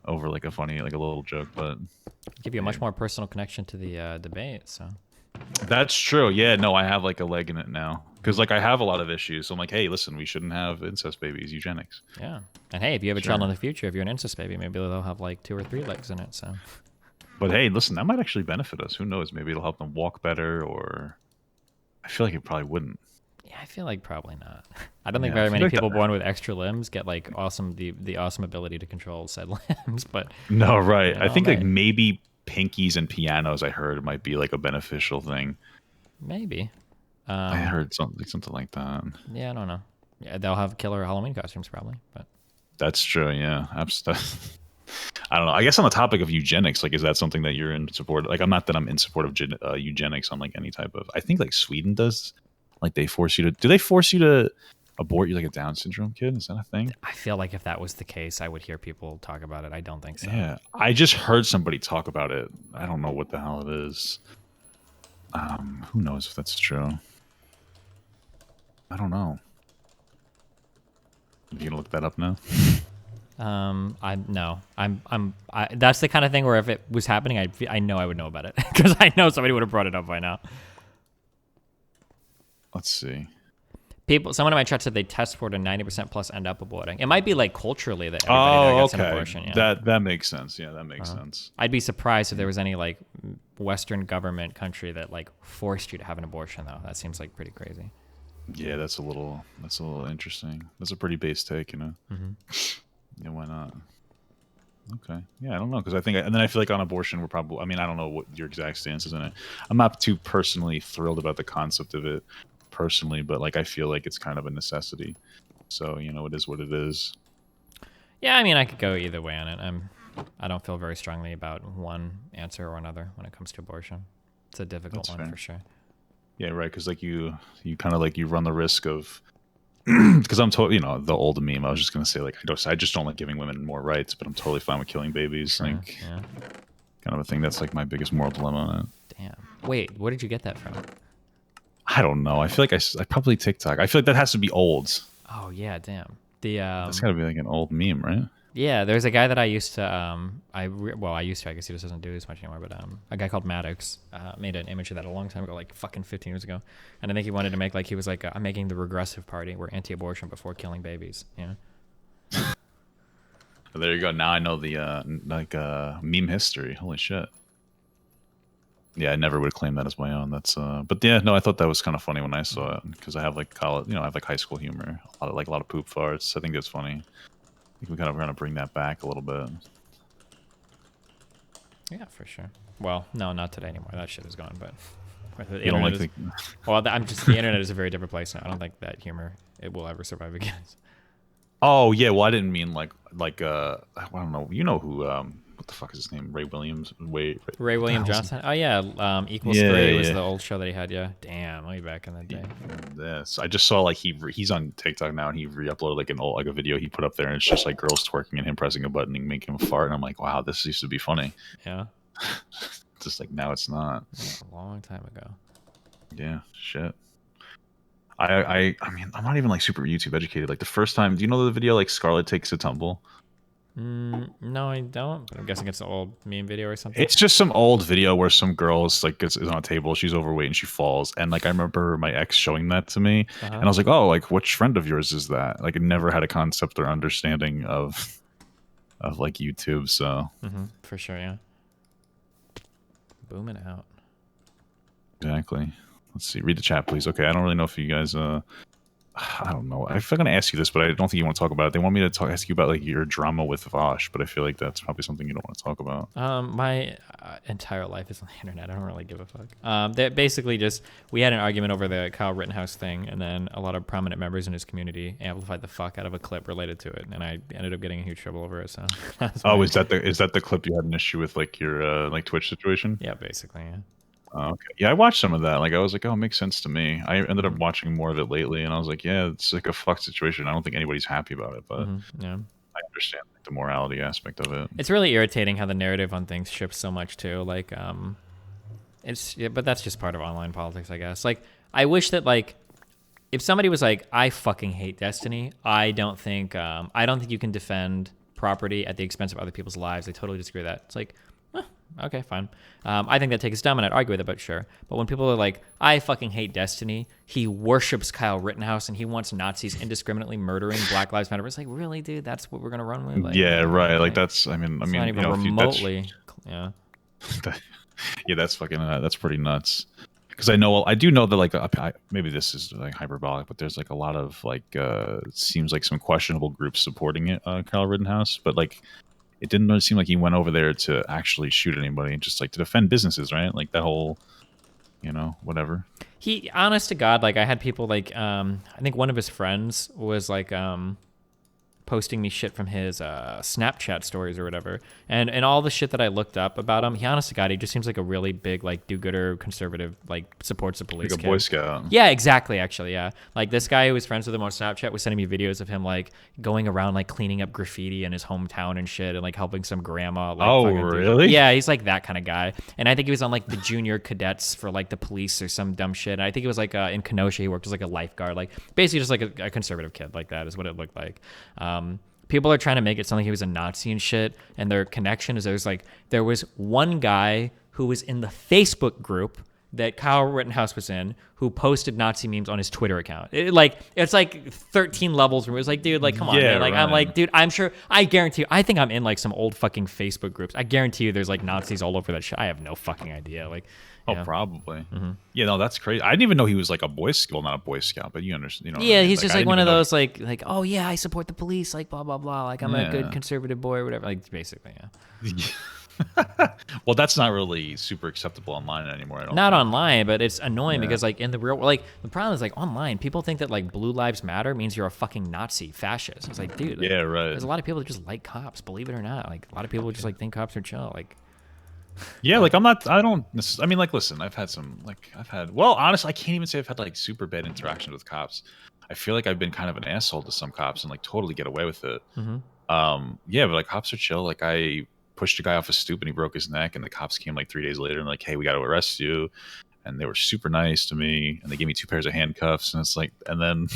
over like a funny like a little joke, but Give you a much more personal connection to the debate. So that's true. Yeah, no, I have like a leg in it now because like I have a lot of issues. So I'm like, hey, listen, we shouldn't have incest babies. Eugenics. yeah, and hey, if you have a child in the future, if you're an incest baby, maybe they'll have like 2 or 3 legs in it. So, but hey, listen, that might actually benefit us. Who knows? Maybe it'll help them walk better, or I feel like it probably wouldn't. yeah, I feel like probably not. I don't think very many people born with extra limbs get like the awesome ability to control said limbs. But no, right? You know, I think like maybe pinkies and pianos. I heard might be like a beneficial thing. Maybe. I heard something like that. Yeah, I don't know. Yeah, they'll have killer Halloween costumes probably, but that's true. Yeah, I don't know. I guess on the topic of eugenics, like, is that something that you're in support? Like, I'm not that I'm in support of eugenics on like any type of. I think like Sweden does. Like, they force you to. Do they force you to abort you like a Down syndrome kid? Is that a thing? I feel like if that was the case, I would hear people talk about it. I don't think so. Yeah, I just heard somebody talk about it. I don't know what the hell it is. Who knows if that's true? I don't know. You gonna look that up now? That's the kind of thing where if it was happening, I know I would know about it because I know somebody would have brought it up by now. Let's see. Someone in my chat said they test for it and 90% plus end up aborting. It might be like culturally that everybody there gets an abortion. Yeah. That makes sense. Yeah, that makes sense. I'd be surprised if there was any like Western government country that like forced you to have an abortion though. That seems like pretty crazy. Yeah, that's a little interesting. That's a pretty base take, you know. Yeah, why not? Okay. Yeah, I don't know because I think, and then I feel like on abortion we're probably. I mean, I don't know what your exact stance is in it. I'm not too personally thrilled about the concept of it personally, but like I feel like it's kind of a necessity. So you know, it is what it is. Yeah, I mean, I could go either way on it. I don't feel very strongly about one answer or another when it comes to abortion. It's a difficult one for sure. Yeah, right. Because like you kind of like you run the risk of because I'm totally, you know, the old meme. I was just gonna say like I just don't like giving women more rights, but I'm totally fine with killing babies. Sure, like, yeah. Kind of a thing. That's like my biggest moral dilemma on it. Damn. Wait, where did you get that from? I don't know. I feel like I probably TikTok. I feel like that has to be old. Oh yeah, damn. That's got to be like an old meme, right? Yeah, there's a guy that I used to I guess he just doesn't do as much anymore, but a guy called Maddox made an image of that a long time ago, like fucking 15 years ago. And I think he wanted to make like he was like I'm making the regressive party. We're anti-abortion before killing babies, you know. There you go. Now I know the meme history. Holy shit. Yeah, I never would claim that as my own. That's but yeah, no, I thought that was kind of funny when I saw it because I have like college, you know, I have like high school humor, a lot of poop farts. I think it's funny. I think we kind of want to bring that back a little bit. Yeah, for sure. Well, no, not today anymore. That shit is gone. But you don't like the internet is a very different place now. I don't think that humor it will ever survive again. Oh yeah, well I didn't mean like I don't know. You know who? What the fuck is his name? Ray Williams? Ray William Johnson? Oh yeah, Equals 3 was the old show that he had. Yeah, damn, way back in the day. Yes, I just saw like he's on TikTok now and he re-uploaded like a video he put up there and it's just like girls twerking and him pressing a button and making him fart and I'm like, wow, this used to be funny. Yeah. Just like now it's not. A long time ago. Yeah, shit. I mean, I'm not even like super YouTube educated. Like the first time, do you know the video like Scarlett Takes a Tumble? No, I don't. But I'm guessing it's an old meme video or something. It's just some old video where some girl is on a table, she's overweight and she falls. And like I remember my ex showing that to me, and I was like, oh, like which friend of yours is that? Like I never had a concept or understanding of like YouTube. So for sure, yeah. Booming out. Exactly. Let's see. Read the chat, please. Okay, I don't really know if you guys I don't know. I feel like I'm gonna ask you this, but I don't think you want to talk about it. They want me to ask you about like your drama with Vaush, but I feel like that's probably something you don't want to talk about. My entire life is on the internet. I don't really give a fuck. They basically just we had an argument over the Kyle Rittenhouse thing, and then a lot of prominent members in his community amplified the fuck out of a clip related to it, and I ended up getting in huge trouble over it. So. Oh, is that the clip you had an issue with, like your like Twitch situation? Yeah, basically. Yeah. Oh, okay. Yeah, I watched some of that. Like, I was like, oh, it makes sense to me. I ended up watching more of it lately, and I was like, yeah, it's like a fucked situation. I don't think anybody's happy about it, but Yeah. I understand like, the morality aspect of it. It's really irritating how the narrative on things shifts so much too. Like, but that's just part of online politics, I guess. Like, I wish that like, if somebody was like, I fucking hate Destiny, I don't think you can defend property at the expense of other people's lives. I totally disagree with that. It's like, okay, fine. I think that take is dumb, and I'd argue with it, but sure. But when people are like, I fucking hate Destiny, he worships Kyle Rittenhouse, and he wants Nazis indiscriminately murdering Black Lives Matter. It's like, really, dude? That's what we're gonna run with? Like, yeah, right. Like that's. I mean, not even you know, remotely. Yeah. Yeah, that's fucking. That's pretty nuts. Because I do know that like maybe this is like hyperbolic, but there's like a lot of like seems like some questionable groups supporting it, Kyle Rittenhouse, but like. It didn't really seem like he went over there to actually shoot anybody, just like to defend businesses, right? Like that whole, you know, whatever. He, honest to God, like I had people like, I think one of his friends was like, posting me shit from his Snapchat stories or whatever, and all the shit that I looked up about him. He, honest to God, he just seems like a really big like do-gooder conservative, like supports the police. Like a Boy Scout. Yeah, exactly. Actually, yeah. Like this guy who was friends with him on Snapchat was sending me videos of him like going around like cleaning up graffiti in his hometown and shit, and like helping some grandma. Like, oh, really? Yeah, he's like that kind of guy. And I think he was on like the junior cadets for like the police or some dumb shit. And I think it was like in Kenosha. He worked as like a lifeguard, like basically just like a conservative kid. Like that is what it looked like. People are trying to make it sound like he was a Nazi and shit, and their connection is there was one guy who was in the Facebook group that Kyle Rittenhouse was in who posted Nazi memes on his Twitter account. It's like 13 levels where it was like, dude, like, come on, man. Like, right. I'm like, dude, I guarantee you, I think I'm in like some old fucking Facebook groups. I guarantee you there's like Nazis all over that shit. I have no fucking idea. Like, oh, probably. Mm-hmm. Yeah, no, that's crazy. I didn't even know he was like a Boy Scout, well, not a Boy Scout, but you understand. You know yeah, I mean? He's just like one of those like, oh yeah, I support the police, like blah blah blah. Like I'm a good conservative boy or whatever. Like basically, yeah. Well, that's not really super acceptable online anymore. I don't not think. Online, but it's annoying because like in the real, like the problem is like online, people think that like blue lives matter means you're a fucking Nazi fascist. It's like, dude, like, yeah, right. There's a lot of people that just like cops, believe it or not. Like a lot of people just like think cops are chill. Like, yeah, like I mean, like, listen, well, honestly, I can't even say I've had like super bad interactions with cops. I feel like I've been kind of an asshole to some cops and like totally get away with it. Mm-hmm. Yeah, but like cops are chill. Like I pushed a guy off a stoop and he broke his neck, and the cops came like 3 days later and like, hey, we got to arrest you. And they were super nice to me, and they gave me 2 pairs of handcuffs. And it's like, and then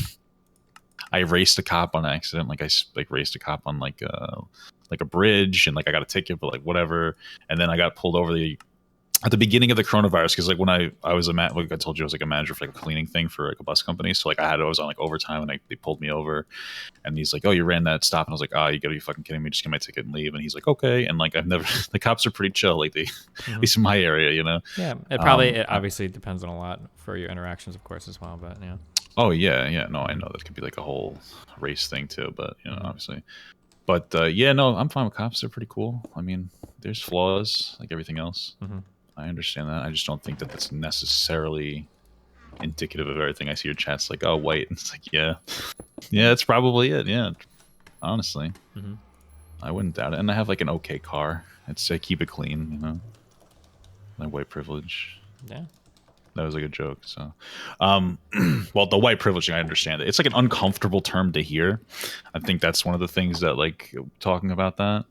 I raced a cop on accident. Like I raced a cop on like a bridge, and like I got a ticket, but like whatever. And then I got pulled over at the beginning of the coronavirus, because like when I was like I told you, I was like a manager for like a cleaning thing for like a bus company. So like I was on like overtime, and they pulled me over, and he's like, oh, you ran that stop. And I was like, oh, you gotta be fucking kidding me, just get my ticket and leave. And he's like, okay. And like the cops are pretty chill, like at least in my area, you know. Yeah, it obviously depends on a lot for your interactions, of course, as well, but yeah. Oh yeah, no, I know that could be like a whole race thing too, but you know, obviously. But yeah, no, I'm fine with cops. They're pretty cool. I mean, there's flaws like everything else. Mm-hmm. I understand that. I just don't think that that's necessarily indicative of everything. I see your chat's like, oh, white. And it's like, yeah, that's probably it. Yeah, honestly, I wouldn't doubt it. And I have like an okay car. I keep it clean, you know. My white privilege. Yeah. That was like a joke. So, well, the white privilege thing, I understand it. It's like an uncomfortable term to hear. I think that's one of the things that, like, talking about that,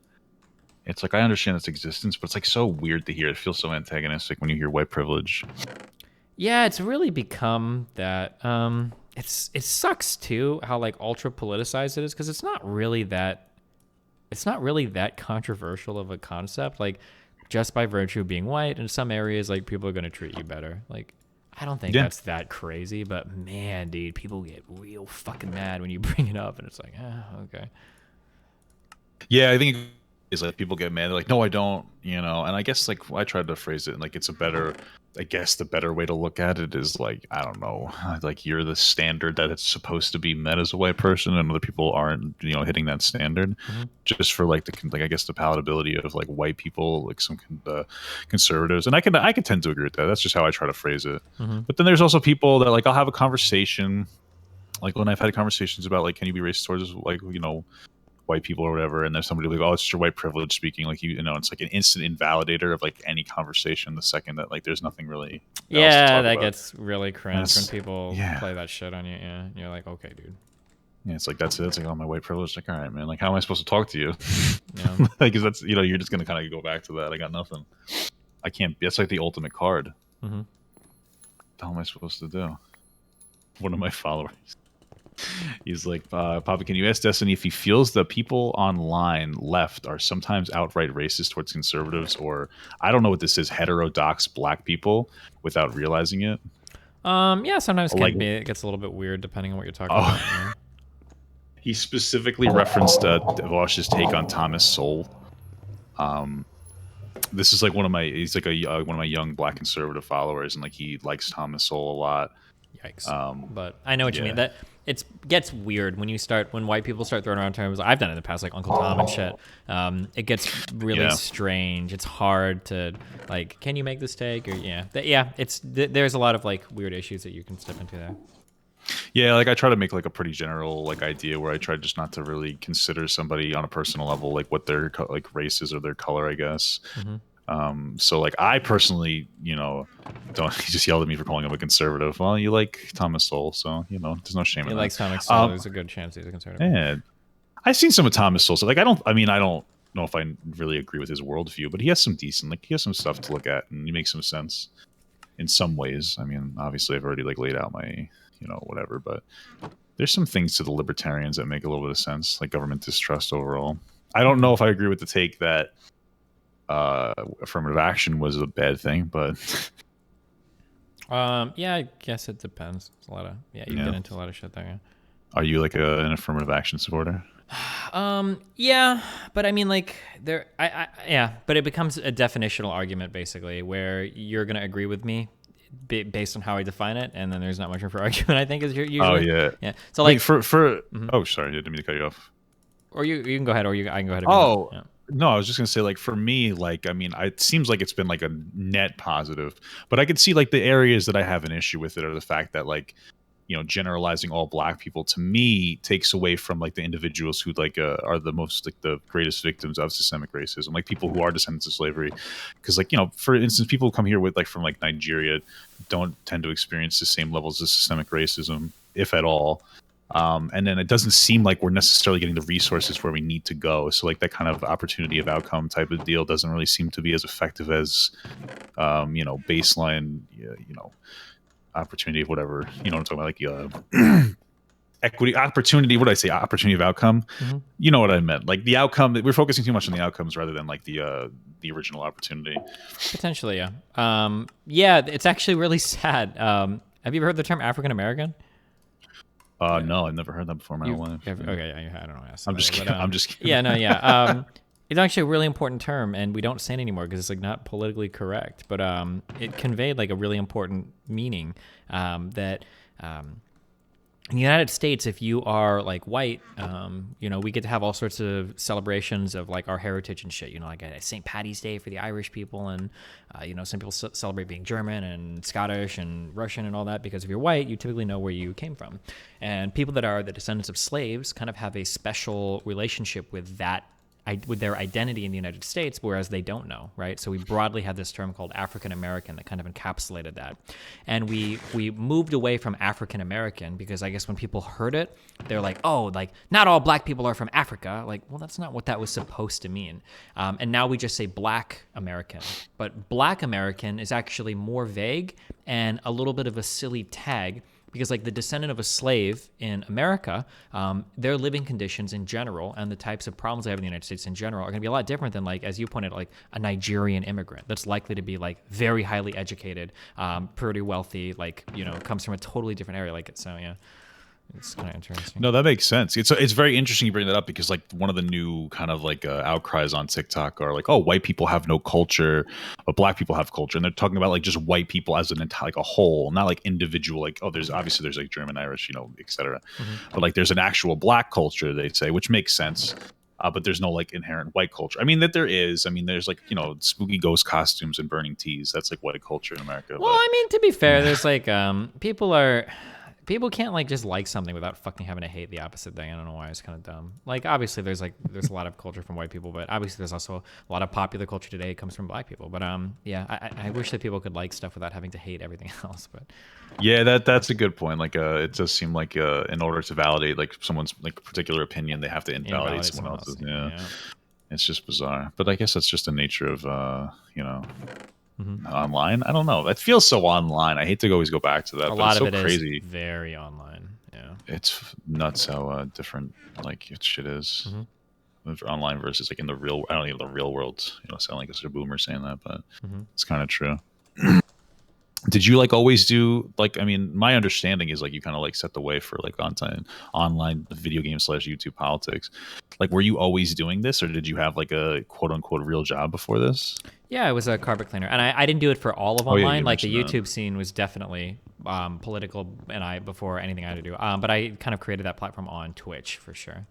it's like I understand its existence, but it's like so weird to hear. It feels so antagonistic when you hear white privilege. Yeah, it's really become that. It sucks too how like ultra politicized it is, because it's not really that controversial of a concept. Like, just by virtue of being white, in some areas, like, people are going to treat you better. Like, I don't think that's that crazy, but man, dude, people get real fucking mad when you bring it up, and it's like, okay. Yeah, I think it's like people get mad. They're like, no, I don't, you know. And I guess like I tried to phrase it like it's a better I guess the better way to look at it is like, I don't know, like you're the standard that it's supposed to be met as a white person, and other people aren't, hitting that standard, just for like I guess the palatability of like white people, like some conservatives, and I can tend to agree with that. That's just how I try to phrase it. But then there's also people that like I'll have a conversation, like when I've had conversations about like, can you be racist towards like white people or whatever, and there's somebody like, oh, it's your white privilege speaking, like it's like an instant invalidator of like any conversation the second that like there's nothing really else to talk about. Gets really cringe when people play that shit on you. Yeah, and you're like, okay, dude. Yeah, it's like that's it. It's like, oh, my white privilege. Like, all right, man. Like, how am I supposed to talk to you? Yeah. Like, 'cause that's you're just gonna kind of go back to that. I got nothing. I can't. That's like the ultimate card. What the hell am I supposed to do? One of my followers. He's like, Papa, can you ask Destiny if he feels that people online left are sometimes outright racist towards conservatives, or I don't know what this is, heterodox black people without realizing it? Yeah, sometimes it gets a little bit weird depending on what you're talking about. You know? He specifically referenced Vaush's take on Thomas Sowell. This is like he's like one of my young black conservative followers, and like he likes Thomas Sowell a lot. Yikes. But I know what you mean. That it gets weird when white people start throwing around terms. I've done it in the past, like Uncle Tom and shit. It gets really strange. It's hard to like, can you make this take? Or there's a lot of like weird issues that you can step into there. Yeah, like I try to make like a pretty general like idea where I try just not to really consider somebody on a personal level, like what their like race is or their color, I guess. So like I personally, don't. He just yelled at me for calling him a conservative. Well, you like Thomas Sowell, so there's no shame in that. He likes Thomas Sowell. There's a good chance he's a conservative. Yeah, I've seen some of Thomas Sowell. So like I don't know if I really agree with his worldview, but he has some stuff to look at, and he makes some sense in some ways. I mean, obviously I've already like laid out my whatever, but there's some things to the libertarians that make a little bit of sense, like government distrust overall. I don't know if I agree with the take that affirmative action was a bad thing, but I guess it depends. It's a lot of get into a lot of shit there. Yeah. Are you like an affirmative action supporter? Yeah, but I mean, like but it becomes a definitional argument basically, where you're gonna agree with me based on how I define it, and then there's not much room for argument. I think is usually. Oh yeah. So like for oh sorry, I didn't mean to cut you off. Or you can go ahead, or I can go ahead. No, I was just gonna say, like, for me, like, I mean, it seems like it's been like a net positive, but I could see like the areas that I have an issue with it are the fact that like, generalizing all black people to me takes away from like the individuals who like are the most like the greatest victims of systemic racism, like people who are descendants of slavery, because like for instance, people who come here with like from like Nigeria don't tend to experience the same levels of systemic racism, if at all. And then it doesn't seem like we're necessarily getting the resources where we need to go. So like that kind of opportunity of outcome type of deal doesn't really seem to be as effective as, baseline, opportunity of whatever, what I'm talking about, like equity, opportunity. What did I say? Opportunity of outcome. You know what I meant? Like the outcome. We're focusing too much on the outcomes rather than like the original opportunity. Potentially, yeah. Yeah, it's actually really sad. Have you ever heard the term African American? No, I've never heard that before in my life. Okay, I don't know. I'm just kidding. I'm just kidding. Yeah, no, yeah. It's actually a really important term, and we don't say it anymore because it's like not politically correct. But it conveyed like a really important meaning that in the United States, if you are like white, we get to have all sorts of celebrations of like our heritage and shit. Like a St. Paddy's Day for the Irish people, and some people celebrate being German and Scottish and Russian and all that, because if you're white, you typically know where you came from. And people that are the descendants of slaves kind of have a special relationship with their identity in the United States, whereas they don't know, right? So we broadly had this term called African American that kind of encapsulated that. And we moved away from African American because I guess when people heard it, they're like, oh, like not all black people are from Africa. Like, well, that's not what that was supposed to mean. And now we just say Black American. But Black American is actually more vague and a little bit of a silly tag, because like the descendant of a slave in America, their living conditions in general and the types of problems they have in the United States in general are going to be a lot different than, like, as you pointed, like a Nigerian immigrant that's likely to be like very highly educated, pretty wealthy, like, comes from a totally different area. Like, so yeah. It's kind of interesting. No, that makes sense. It's very interesting you bring that up because like one of the new kind of like outcries on TikTok are like, oh, white people have no culture, but black people have culture, and they're talking about like just white people as an entire like a whole, not like individual. Like, oh, there's like German, Irish, etc. But like there's an actual black culture, they say, which makes sense. But there's no like inherent white culture. I mean that there is. I mean there's like spooky ghost costumes and burning teas. That's like white culture in America. Well, I mean to be fair, there's like people can't like just like something without fucking having to hate the opposite thing. I don't know why. It's kind of dumb. Like obviously there's a lot of culture from white people, but obviously there's also a lot of popular culture today comes from black people. But yeah, I wish that people could like stuff without having to hate everything else. But yeah, that's a good point. Like it does seem like in order to validate like someone's like particular opinion, they have to invalidate someone else's. Yeah. It's just bizarre. But I guess that's just the nature of online. I don't know. That feels so online. I hate to always go back to that. A lot it's of so it crazy. is very online. Yeah, it's nuts how different like shit is online versus like in the real. I don't know, the real world. Sound like a boomer saying that, but it's kind of true. Did you like always do like? I mean, my understanding is like you kind of like set the way for like online video game / YouTube politics. Like, were you always doing this, or did you have like a quote unquote real job before this? Yeah, I was a carpet cleaner, and I didn't do it for all of online. Like the YouTube that. scene was definitely political, and before anything I had to do. But I kind of created that platform on Twitch for sure.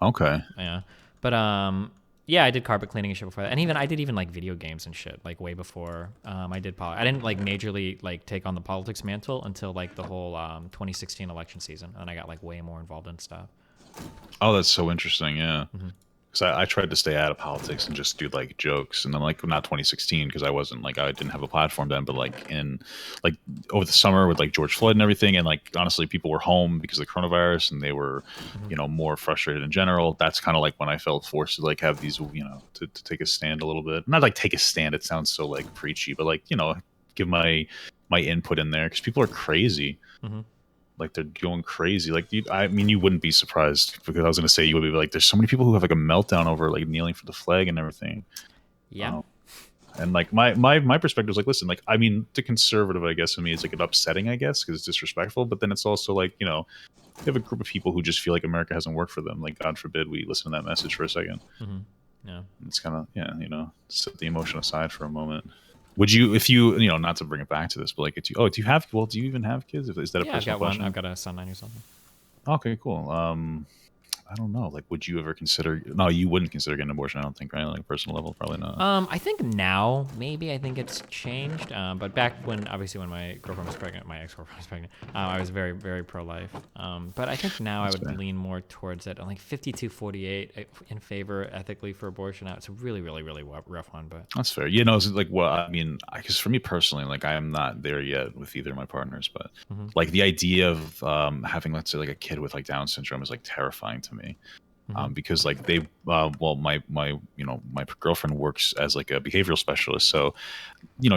Okay. Yeah, but yeah, I did carpet cleaning and shit before that, and I did like video games and shit like way before I did I didn't like majorly like take on the politics mantle until like the whole 2016 election season, and I got like way more involved in stuff. Oh, that's so interesting. Yeah. Because I tried to stay out of politics and just do like jokes, and then like not 2016 because I wasn't like I didn't have a platform then, but like in like over the summer with like George Floyd and everything, and like honestly people were home because of the coronavirus and they were more frustrated in general. That's kind of like when I felt forced to like have these to take a stand a little bit, not like take a stand, it sounds so like preachy, but like give my input in there because people are crazy. Like they're going crazy. Like I mean, you wouldn't be surprised because I was going to say you would be like, there's so many people who have like a meltdown over like kneeling for the flag and everything. Yeah. And like my perspective is like, listen, like I mean, the conservative, I guess, to me, it's like an upsetting, I guess, because it's disrespectful. But then it's also like you have a group of people who just feel like America hasn't worked for them. Like God forbid we listen to that message for a second. Yeah. It's kind of set the emotion aside for a moment. Would you, if you, not to bring it back to this, but like, do you even have kids? Is that a personal I've got question? one. I've got a son 9 years old. Okay, cool. I don't know. Like, would you ever consider? No, you wouldn't consider getting an abortion. I don't think, right? Like, a personal level, probably not. I think now maybe I think it's changed. But back when obviously when my girlfriend was pregnant, my ex-girlfriend was pregnant, I was very very pro-life. But I think now I would lean more towards it. I'm like 52-48 in favor ethically for abortion. Now it's a really really really rough one, but that's fair. It's like I mean, because for me personally, like I am not there yet with either of my partners, but like the idea of having, let's say, like a kid with like Down syndrome is like terrifying to me. Because like they my girlfriend works as like a behavioral specialist, so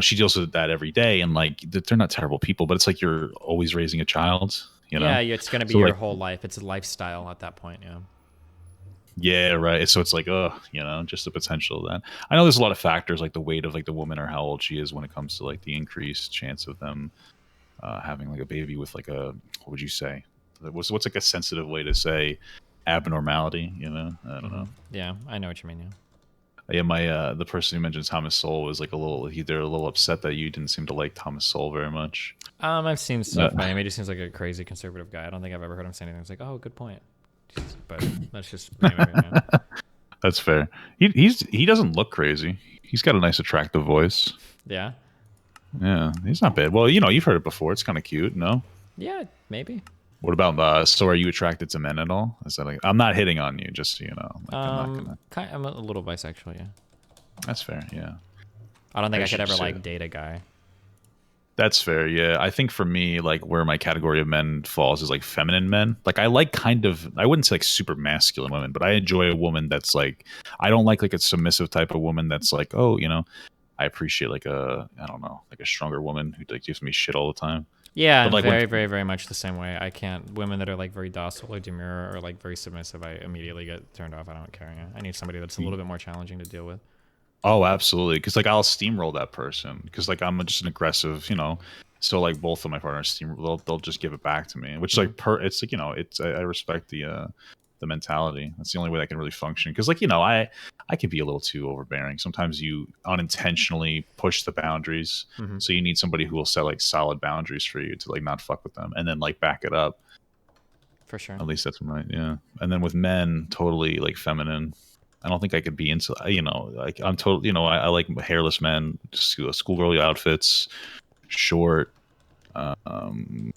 she deals with that every day, and like they're not terrible people, but it's like you're always raising a child, yeah, it's going to be your whole life. It's a lifestyle at that point. Yeah, right. So it's like, just the potential of that. I know there's a lot of factors like the weight of like the woman or how old she is when it comes to like the increased chance of them having like a baby with like a, what would you say? What's like a sensitive way to say abnormality? I don't know. Yeah, I know what you mean. Yeah, my the person who mentioned Thomas Sowell was like they're a little upset that you didn't seem to like Thomas Sowell very much. I've seen stuff by him. He just seems like a crazy conservative guy. I don't think I've ever heard him say anything. It's like, oh, good point. But that's just That's fair. He doesn't look crazy. He's got a nice attractive voice. Yeah. Yeah, he's not bad. Well, you've heard it before. It's kind of cute, no? Yeah, maybe. What about so are you attracted to men at all? Is that like, I'm not hitting on you, just so you know. Like, I'm a little bisexual, yeah. That's fair, yeah. I don't think I could ever like date a guy. That's fair, yeah. I think for me, like where my category of men falls is like feminine men. Like I like I wouldn't say like super masculine women, but I enjoy a woman that's like, I don't like a submissive type of woman that's like, oh, I appreciate like I don't know, like a stronger woman who like gives me shit all the time. Yeah, I'm like very, very, very much the same way. I can't. Women that are like very docile or demure or like very submissive, I immediately get turned off. I don't care. Yeah. I need somebody that's a little bit more challenging to deal with. Oh, absolutely. Because like I'll steamroll that person because like I'm just an aggressive, So like both of my partners seem they'll just give it back to me, which is like it's like, you know, it's I respect the mentality. That's the only way I can really function, because like, you know, I can be a little too overbearing. Sometimes you unintentionally push the boundaries, so you need somebody who will set like solid boundaries for you to like not fuck with them and then like back it up. For sure. At least that's my And then with men, totally like feminine. I don't think I could be into, you know, like I'm totally, you know, I like hairless men, just schoolgirl outfits, short. Damn.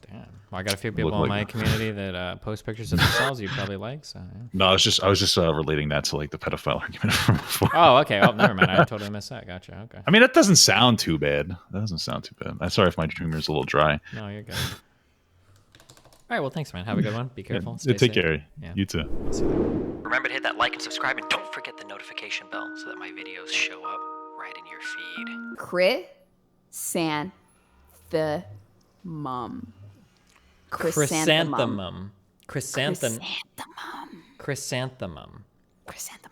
Well, I got a few people Look in my like- community that post pictures of themselves you'd probably like. So. Yeah. No, I was just relating that to like the pedophile argument from before. Oh, okay. Oh, never mind. I totally missed that. Gotcha. Okay. I mean, that doesn't sound too bad. That doesn't sound too bad. I'm sorry if my humor is a little dry. No, you're good. All right. Well, thanks, man. Have a good one. Be careful. Yeah, Stay take safe. care. Yeah. You too. Remember to hit that like and subscribe, and don't forget the notification bell so that my videos show up right in your feed. Chrysanthemum. Chrysanthemum. Chrysanthemum. Chrysanthemum. Chrysanthemum.